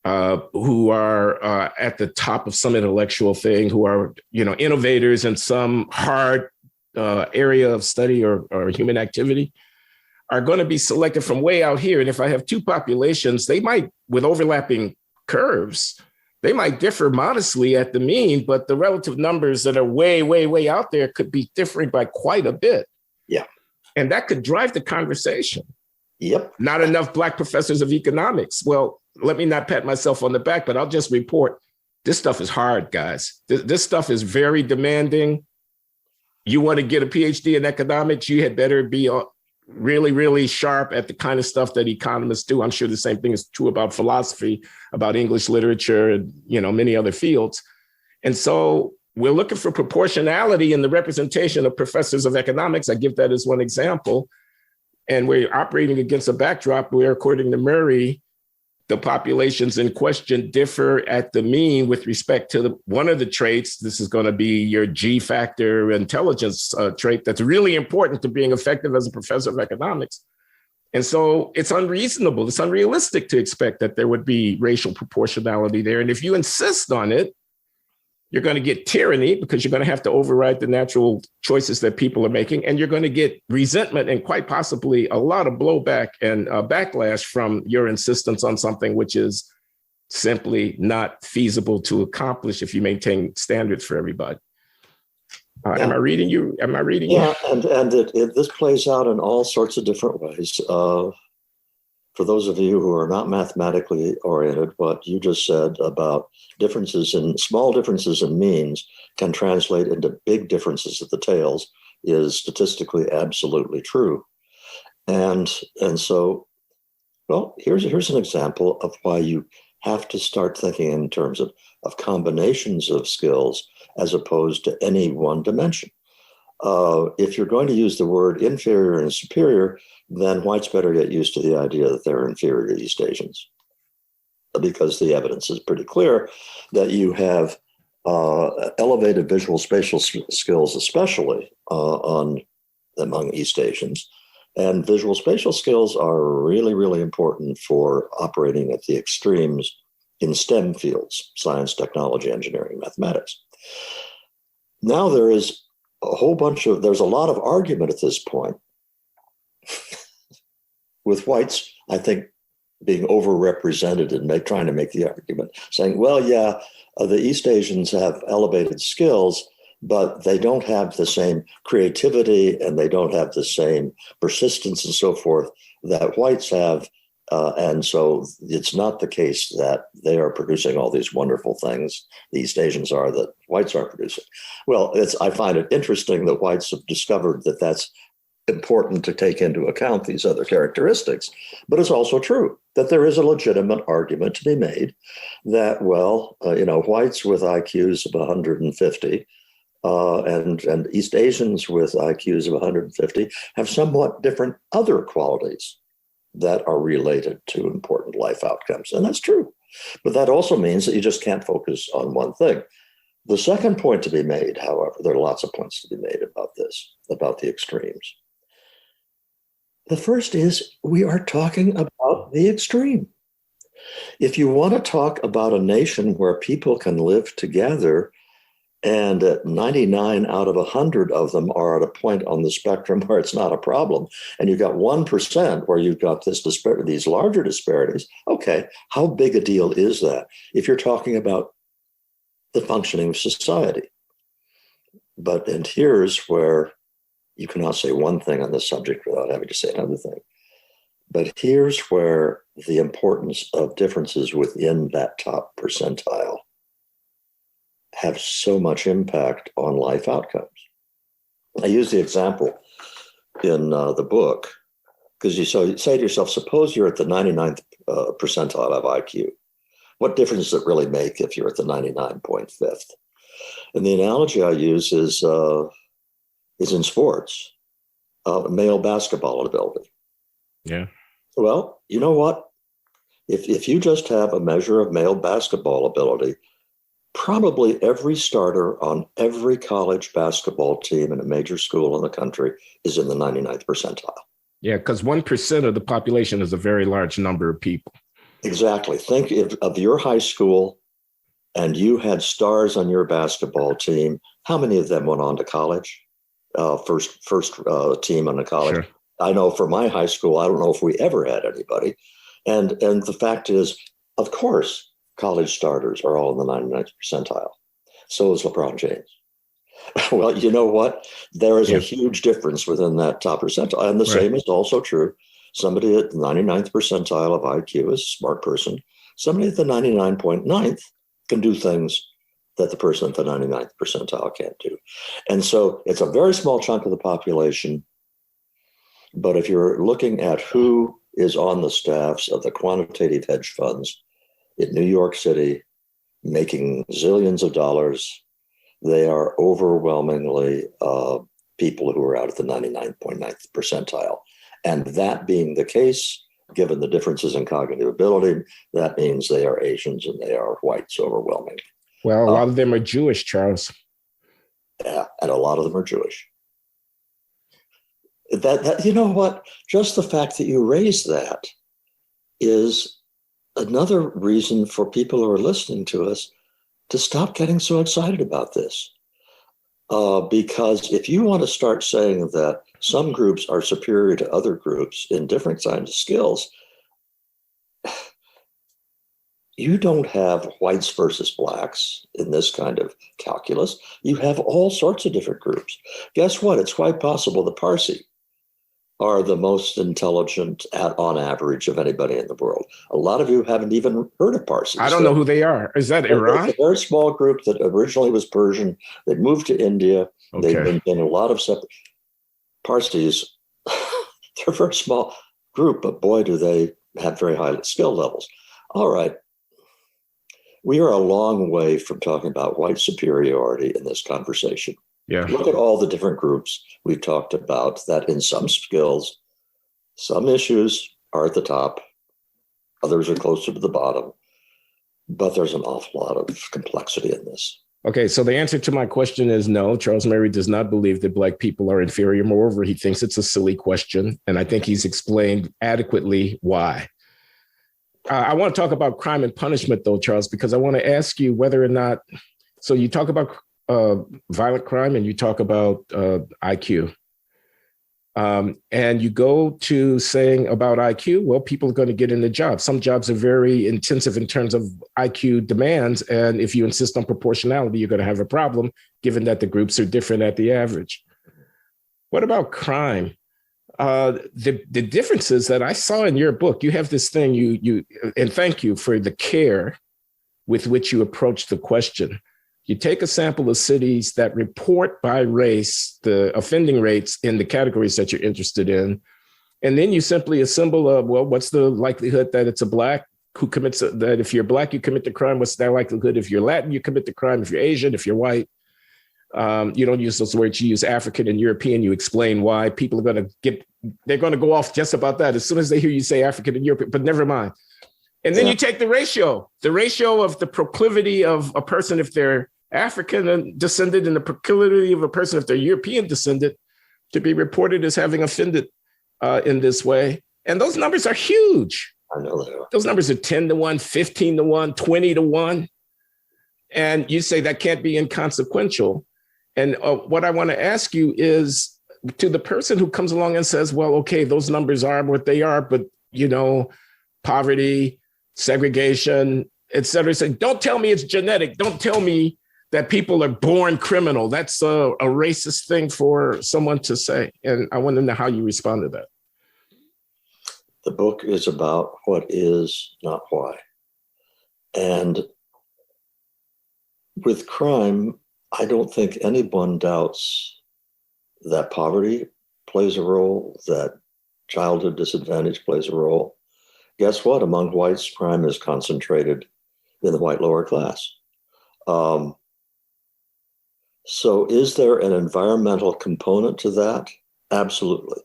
who are at the top of some intellectual thing, who are innovators in some hard area of study or human activity, are going to be selected from way out here. And if I have two populations, they might, with overlapping curves, they might differ modestly at the mean, but the relative numbers that are way, way, way out there could be differing by quite a bit. Yeah. And that could drive the conversation. Yep. Not enough Black professors of economics. Well, let me not pat myself on the back, but I'll just report this stuff is hard, guys. This stuff is very demanding. You want to get a PhD in economics, you had better be really, really sharp at the kind of stuff that economists do. I'm sure the same thing is true about philosophy, about English literature, and many other fields. And so we're looking for proportionality in the representation of professors of economics. I give that as one example. And we're operating against a backdrop where, according to Murray, the populations in question differ at the mean with respect to one of the traits. This is going to be your G factor intelligence trait that's really important to being effective as a professor of economics. And so it's unreasonable, it's unrealistic to expect that there would be racial proportionality there. And if you insist on it, you're going to get tyranny, because you're going to have to override the natural choices that people are making. And you're going to get resentment and quite possibly a lot of blowback and backlash from your insistence on something which is simply not feasible to accomplish if you maintain standards for everybody. Am I reading you? Yeah, and this plays out in all sorts of different ways. For those of you who are not mathematically oriented, what you just said about small differences in means can translate into big differences at the tails is statistically absolutely true. And so, well, here's an example of why you have to start thinking in terms of combinations of skills as opposed to any one dimension. If you're going to use the word inferior and superior, then whites better get used to the idea that they're inferior to East Asians, because the evidence is pretty clear that you have elevated visual spatial skills, especially among East Asians. And visual spatial skills are really, really important for operating at the extremes in STEM fields: science, technology, engineering, mathematics. Now there's a lot of argument at this point with whites, I think, being overrepresented and trying to make the argument, saying, well, yeah, the East Asians have elevated skills, but they don't have the same creativity and they don't have the same persistence and so forth that whites have. And so it's not the case that they are producing all these wonderful things the East Asians are that whites are producing. Well, I find it interesting that whites have discovered that that's important to take into account these other characteristics. But it's also true that there is a legitimate argument to be made that, well, whites with IQs of 150 and East Asians with IQs of 150 have somewhat different other qualities that are related to important life outcomes. And that's true. But that also means that you just can't focus on one thing. The second point to be made, however, there are lots of points to be made about this, about the extremes. The first is we are talking about the extreme. If you want to talk about a nation where people can live together and 99 out of 100 of them are at a point on the spectrum where it's not a problem, and you've got 1% where you've got these larger disparities, okay, how big a deal is that if you're talking about the functioning of society? And here's where you cannot say one thing on this subject without having to say another thing. But here's where the importance of differences within that top percentile have so much impact on life outcomes. I use the example in the book because you say to yourself, suppose you're at the 99th percentile of IQ. What difference does it really make if you're at the 99.5th? And the analogy I use is in sports, male basketball ability. Yeah. Well, you know what? If you just have a measure of male basketball ability, probably every starter on every college basketball team in a major school in the country is in the 99th percentile. Yeah, because 1% of the population is a very large number of people. Exactly. Think of your high school and you had stars on your basketball team. How many of them went on to college? First team on the college. Sure. I know for my high school, I don't know if we ever had anybody. And the fact is, of course, college starters are all in the 99th percentile. So is LeBron James. Well, you know what? There is a huge difference within that top percentile. And the same is also true. Somebody at the 99th percentile of IQ is a smart person. Somebody at the 99.9th can do things that the person at the 99th percentile can't do. And so it's a very small chunk of the population. But if you're looking at who is on the staffs of the quantitative hedge funds in New York City, making zillions of dollars, they are overwhelmingly people who are out at the 99.9th percentile. And that being the case, given the differences in cognitive ability, that means they are Asians and they are whites overwhelmingly. Well, a lot of them are Jewish, Charles. Yeah, and a lot of them are Jewish. That you know what? Just the fact that you raise that is another reason for people who are listening to us to stop getting so excited about this. Because if you want to start saying that some groups are superior to other groups in different kinds of skills, you don't have whites versus blacks in this kind of calculus. You have all sorts of different groups. Guess what? It's quite possible the Parsi are the most intelligent on average of anybody in the world. A lot of you haven't even heard of Parsis. I don't know who they are. Is that Iran? It's a very small group that originally was Persian. They moved to India. Okay. They've been in a lot of separate Parsis. They're a very small group, but boy, do they have very high skill levels. All right. We are a long way from talking about white superiority in this conversation. Yeah. Look at all the different groups we've talked about that in some skills, some issues are at the top, others are closer to the bottom, but there's an awful lot of complexity in this. Okay, so the answer to my question is no. Charles Murray does not believe that Black people are inferior. Moreover, he thinks it's a silly question, and I think he's explained adequately why. I want to talk about crime and punishment, though, Charles, because I want to ask you whether or not, so you talk about violent crime and you talk about IQ. And you go to saying about IQ, well, people are going to get into jobs. Some jobs are very intensive in terms of IQ demands. And if you insist on proportionality, you're going to have a problem, given that the groups are different at the average. What about crime? The differences that I saw in your book, you have this thing, and thank you for the care with which you approach the question. You take a sample of cities that report by race the offending rates in the categories that you're interested in, and then you simply assemble well, what's the likelihood that it's a Black who commits that? If you're Black, you commit the crime. What's that likelihood? If you're Latin, you commit the crime. If you're Asian, if you're white, you don't use those words. You use African and European. You explain why people are they're going to go off just about that as soon as they hear you say African and European, but never mind. And then you take the ratio of the proclivity of a person if they're African descendant and the proclivity of a person if they're European descendant to be reported as having offended in this way. And those numbers are huge. I know they are. Those numbers are 10 to 1, 15 to 1, 20 to 1. And you say that can't be inconsequential. And what I want to ask you is, to the person who comes along and says, well, okay, those numbers are what they are, but, poverty, segregation, et cetera. Say, don't tell me it's genetic. Don't tell me that people are born criminal. That's a racist thing for someone to say. And I want to know how you respond to that. The book is about what is, not why. And with crime, I don't think anyone doubts that poverty plays a role, that childhood disadvantage plays a role. Guess what? Among whites, crime is concentrated in the white lower class. So is there an environmental component to that? Absolutely.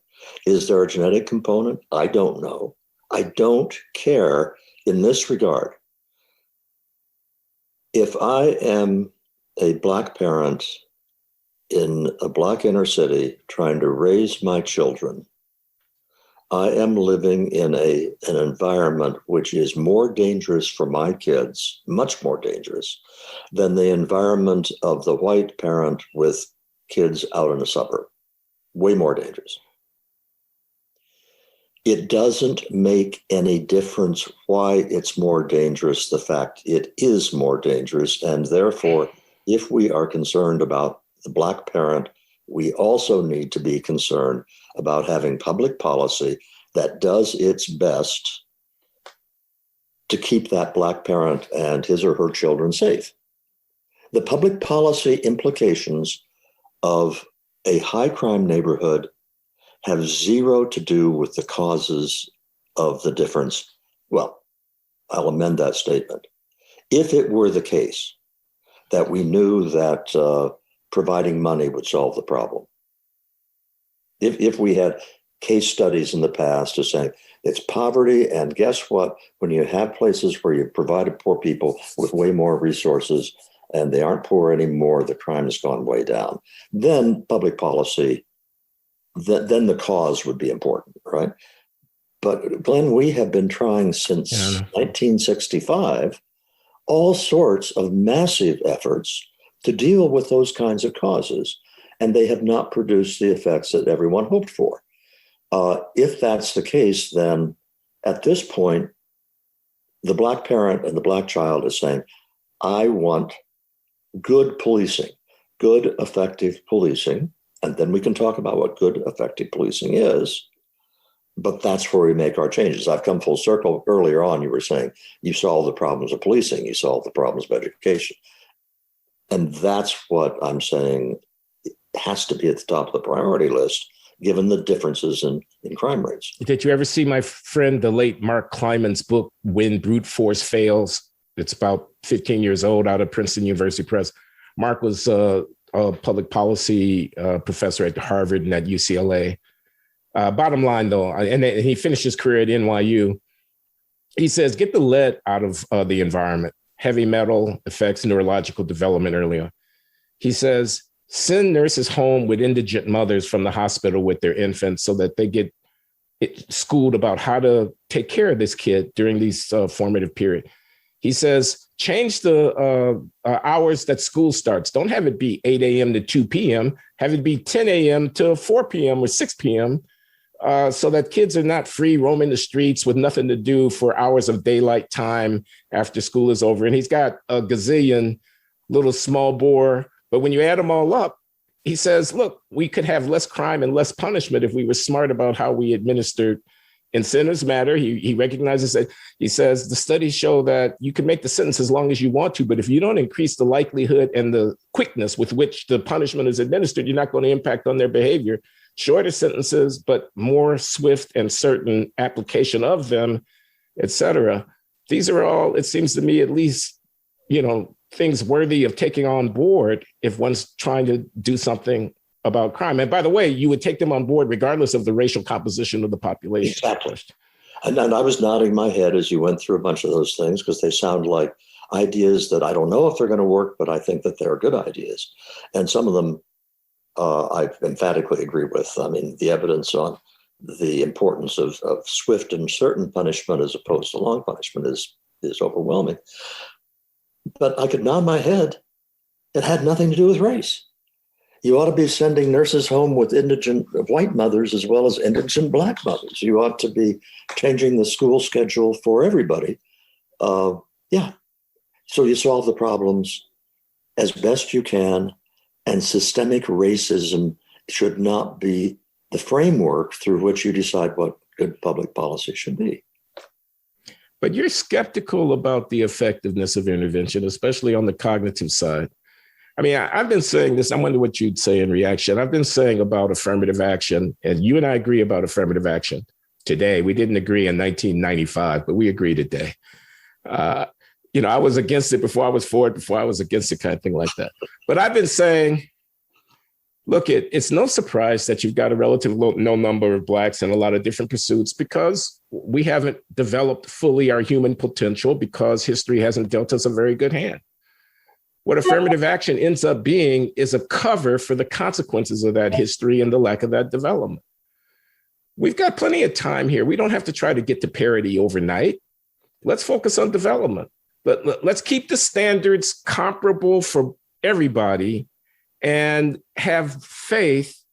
Is there a genetic component? I don't know. I don't care in this regard. If I am a Black parent in a Black inner city trying to raise my children, I am living in an environment which is more dangerous for my kids, much more dangerous, than the environment of the white parent with kids out in a suburb. Way more dangerous. It doesn't make any difference why it's more dangerous. The fact it is more dangerous. And therefore, if we are concerned about the Black parent, we also need to be concerned about having public policy that does its best to keep that Black parent and his or her children safe. The public policy implications of a high crime neighborhood have zero to do with the causes of the difference. Well, I'll amend that statement. If it were the case that we knew that providing money would solve the problem, if we had case studies in the past to say it's poverty, and guess what? When you have places where you provided poor people with way more resources and they aren't poor anymore, the crime has gone way down, then public policy, then the cause would be important, right? But Glenn, we have been trying since 1965 all sorts of massive efforts to deal with those kinds of causes, and they have not produced the effects that everyone hoped for. If that's the case, then at this point, the Black parent and the Black child is saying, I want good policing, good, effective policing. And then we can talk about what good, effective policing is. But that's where we make our changes. I've come full circle. Earlier on, you were saying you solve the problems of policing, you solve the problems of education. And that's what I'm saying has to be at the top of the priority list, given the differences in crime rates. Did you ever see my friend, the late Mark Kleiman's book, When Brute Force Fails? It's about 15 years old, out of Princeton University Press. Mark was a public policy professor at Harvard and at UCLA. Bottom line, though, and he finished his career at NYU, he says, get the lead out of the environment. Heavy metal affects neurological development earlier. He says, send nurses home with indigent mothers from the hospital with their infants so that they get schooled about how to take care of this kid during these formative period. He says, change the hours that school starts. Don't have it be 8 a.m. to 2 p.m. Have it be 10 a.m. to 4 p.m. or 6 p.m. So that kids are not free roaming the streets with nothing to do for hours of daylight time after school is over. And he's got a gazillion little small bore. But when you add them all up, he says, look, we could have less crime and less punishment if we were smart about how we administered incentives matter. He recognizes that. He says the studies show that you can make the sentence as long as you want to, but if you don't increase the likelihood and the quickness with which the punishment is administered, you're not going to impact on their behavior. Shorter sentences, but more swift and certain application of them, et cetera. These are all, it seems to me, at least, things worthy of taking on board if one's trying to do something about crime. And by the way, you would take them on board regardless of the racial composition of the population. Exactly. And I was nodding my head as you went through a bunch of those things because they sound like ideas that I don't know if they're going to work, but I think that they're good ideas. And some of them I emphatically agree with. I mean, the evidence on the importance of swift and certain punishment as opposed to long punishment is overwhelming. But I could nod my head. It had nothing to do with race. You ought to be sending nurses home with indigent white mothers as well as indigent black mothers. You ought to be changing the school schedule for everybody. Yeah. So you solve the problems as best you can, and systemic racism should not be the framework through which you decide what good public policy should be. But you're skeptical about the effectiveness of intervention, especially on the cognitive side. I mean, I've been saying this, I wonder what you'd say in reaction. I've been saying about affirmative action, and you and I agree about affirmative action today. We didn't agree in 1995, but we agree today. I was against it before I was for it, before I was against it, kind of thing like that. But I've been saying, look, it's no surprise that you've got a relatively low number of Blacks in a lot of different pursuits because we haven't developed fully our human potential because history hasn't dealt us a very good hand. What affirmative action ends up being is a cover for the consequences of that history and the lack of that development. We've got plenty of time here. We don't have to try to get to parity overnight. Let's focus on development. Let's keep the standards comparable for everybody and have faith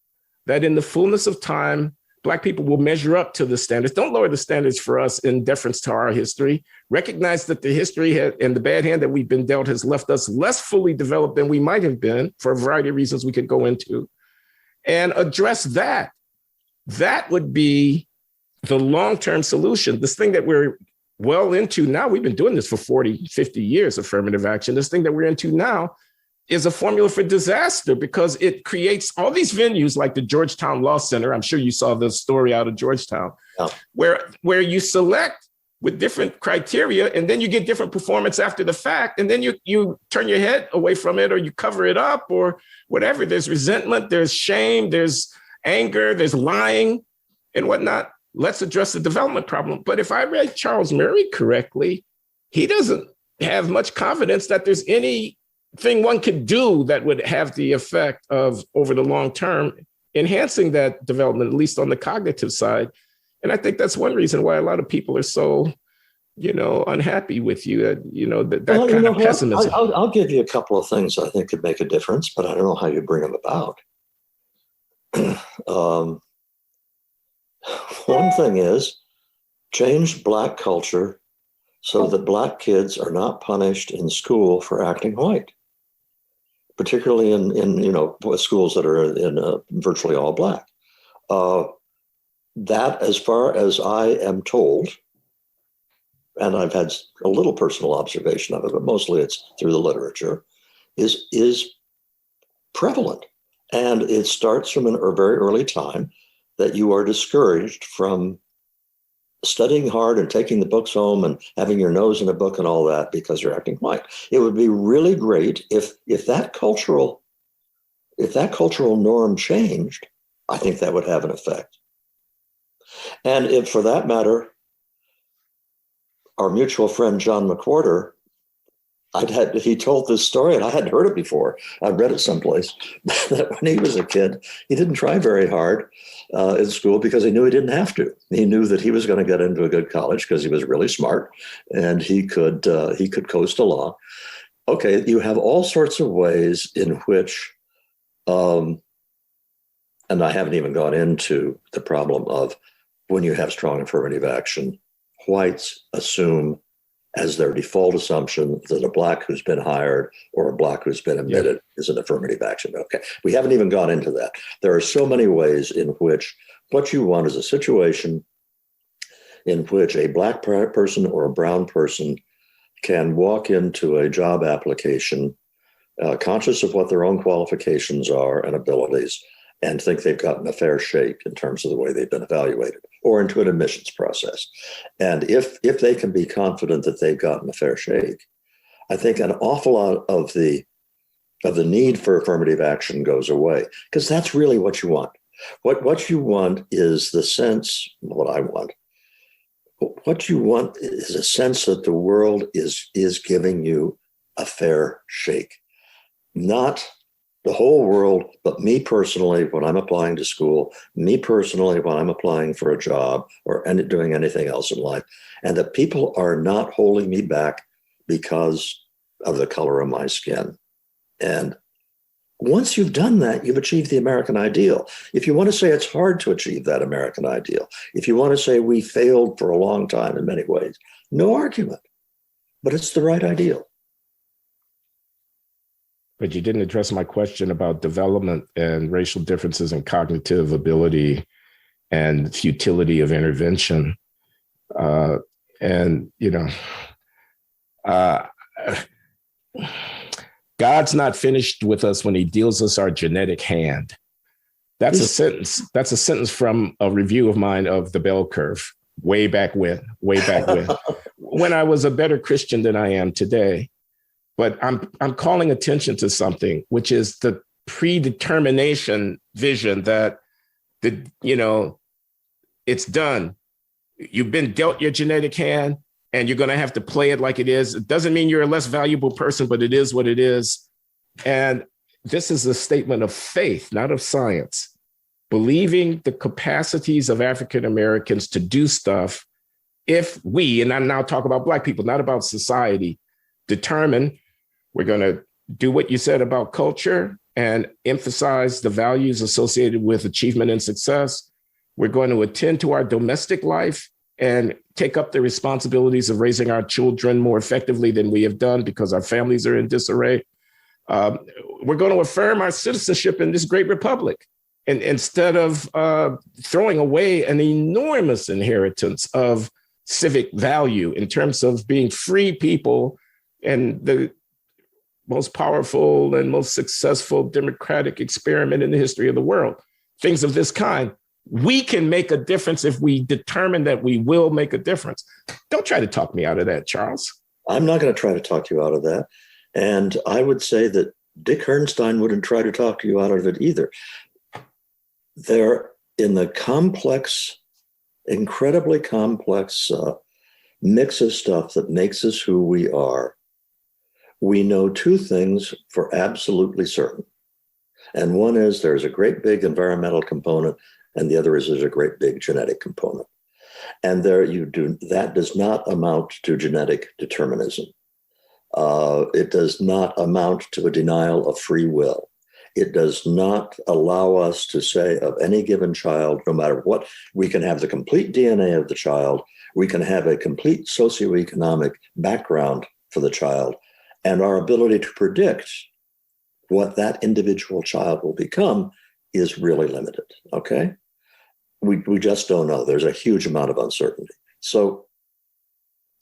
that in the fullness of time, Black people will measure up to the standards. Don't lower the standards for us in deference to our history. Recognize that the history and the bad hand that we've been dealt has left us less fully developed than we might have been for a variety of reasons we could go into, and address that. That would be the long-term solution. This thing that we're well into now, we've been doing this for 40, 50 years, affirmative action. This thing that we're into now is a formula for disaster because it creates all these venues like the Georgetown Law Center. I'm sure you saw the story out of Georgetown, yeah, where you select with different criteria and then you get different performance after the fact. And then you turn your head away from it or you cover it up or whatever. There's resentment, there's shame, there's anger, there's lying and whatnot. Let's address the development problem. But if I read Charles Murray correctly, he doesn't have much confidence that there's anything one could do that would have the effect of, over the long term, enhancing that development, at least on the cognitive side. And I think that's one reason why a lot of people are so, unhappy with you, that kind of pessimism. I'll give you a couple of things I think could make a difference, but I don't know how you bring them about. One thing is change Black culture so that Black kids are not punished in school for acting white, particularly in schools that are in virtually all Black. That, as far as I am told, and I've had a little personal observation of it, but mostly it's through the literature, is prevalent. And it starts from a very early time that you are discouraged from studying hard and taking the books home and having your nose in a book and all that because you're acting white. It would be really great if that cultural norm changed. I think that would have an effect. And if, for that matter, our mutual friend John McWhorter he told this story and I hadn't heard it before. I'd read it someplace that when he was a kid, he didn't try very hard in school because he knew he didn't have to. He knew that he was going to get into a good college because he was really smart and he could coast along. Okay, you have all sorts of ways in which, and I haven't even gone into the problem of when you have strong affirmative action, whites assume as their default assumption that a black who's been hired or a black who's been admitted is an affirmative action. Okay, we haven't even gone into that. There are so many ways in which what you want is a situation in which a black person or a brown person can walk into a job application conscious of what their own qualifications are and abilities and think they've gotten a fair shake in terms of the way they've been evaluated, or into an admissions process. And if they can be confident that they've gotten a fair shake, I think an awful lot of the need for affirmative action goes away, because that's really what you want. What you want is the sense, what I want, what you want is a sense that the world is giving you a fair shake. Not the whole world, but me personally, when I'm applying to school, me personally, when I'm applying for a job or doing anything else in life, and that people are not holding me back because of the color of my skin. And once you've done that, you've achieved the American ideal. If you want to say it's hard to achieve that American ideal, if you want to say we failed for a long time in many ways, no argument, but it's the right ideal. But you didn't address my question about development and racial differences in cognitive ability and futility of intervention. God's not finished with us when he deals us our genetic hand. That's a sentence. That's a sentence from a review of mine of the bell curve way back when, when I was a better Christian than I am today. But I'm calling attention to something, which is the predetermination vision that it's done. You've been dealt your genetic hand and you're going to have to play it like it is. It doesn't mean you're a less valuable person, but it is what it is. And this is a statement of faith, not of science. Believing the capacities of African Americans to do stuff if we, and I'm now talking about Black people, not about society, determine we're going to do what you said about culture and emphasize the values associated with achievement and success. We're going to attend to our domestic life and take up the responsibilities of raising our children more effectively than we have done because our families are in disarray. We're going to affirm our citizenship in this great republic, and instead of throwing away an enormous inheritance of civic value in terms of being free people and the most powerful and most successful democratic experiment in the history of the world. Things of this kind. We can make a difference if we determine that we will make a difference. Don't try to talk me out of that, Charles. I'm not going to try to talk you out of that. And I would say that Dick Hernstein wouldn't try to talk you out of it either. They're in the complex, incredibly complex mix of stuff that makes us who we are. We know two things for absolutely certain. And one is there's a great big environmental component, and the other is there's a great big genetic component. And that does not amount to genetic determinism. It does not amount to a denial of free will. It does not allow us to say of any given child, no matter what, we can have the complete DNA of the child, we can have a complete socioeconomic background for the child, and our ability to predict what that individual child will become is really limited, okay? We just don't know. There's a huge amount of uncertainty. So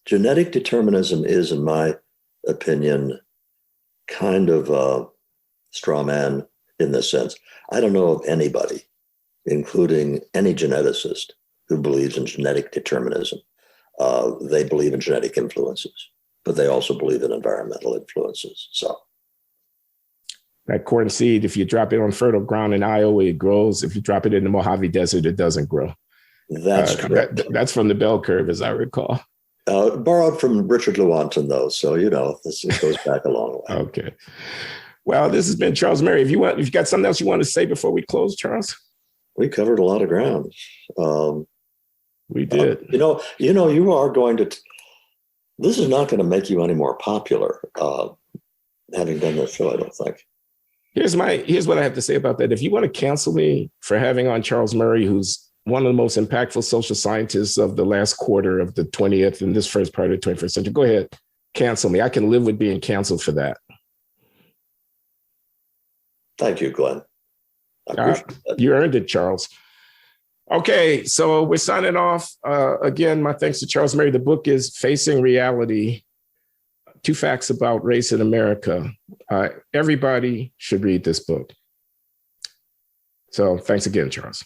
genetic determinism is, in my opinion, kind of a straw man in this sense. I don't know of anybody, including any geneticist, who believes in genetic determinism. They believe in genetic influences, but they also believe in environmental influences. So that corn seed, if you drop it on fertile ground in Iowa, it grows. If you drop it in the Mojave Desert, it doesn't grow. That's correct. That's from the bell curve, as I recall. Borrowed from Richard Lewontin, though, so it goes back a long way. Okay. Well, this has been Charles Murray. If you've got something else you want to say before we close, Charles? We covered a lot of ground. We did. You are going to. This is not going to make you any more popular. Having done this show, I don't think. Here's what I have to say about that. If you want to cancel me for having on Charles Murray, who's one of the most impactful social scientists of the last quarter of the 20th and this first part of the 21st century, go ahead, cancel me. I can live with being canceled for that. Thank you, Glenn. You earned it, Charles. Okay, so we're signing off. Again, my thanks to Charles Murray. The book is Facing Reality, 2 Facts About Race in America. Everybody should read this book. So thanks again, Charles.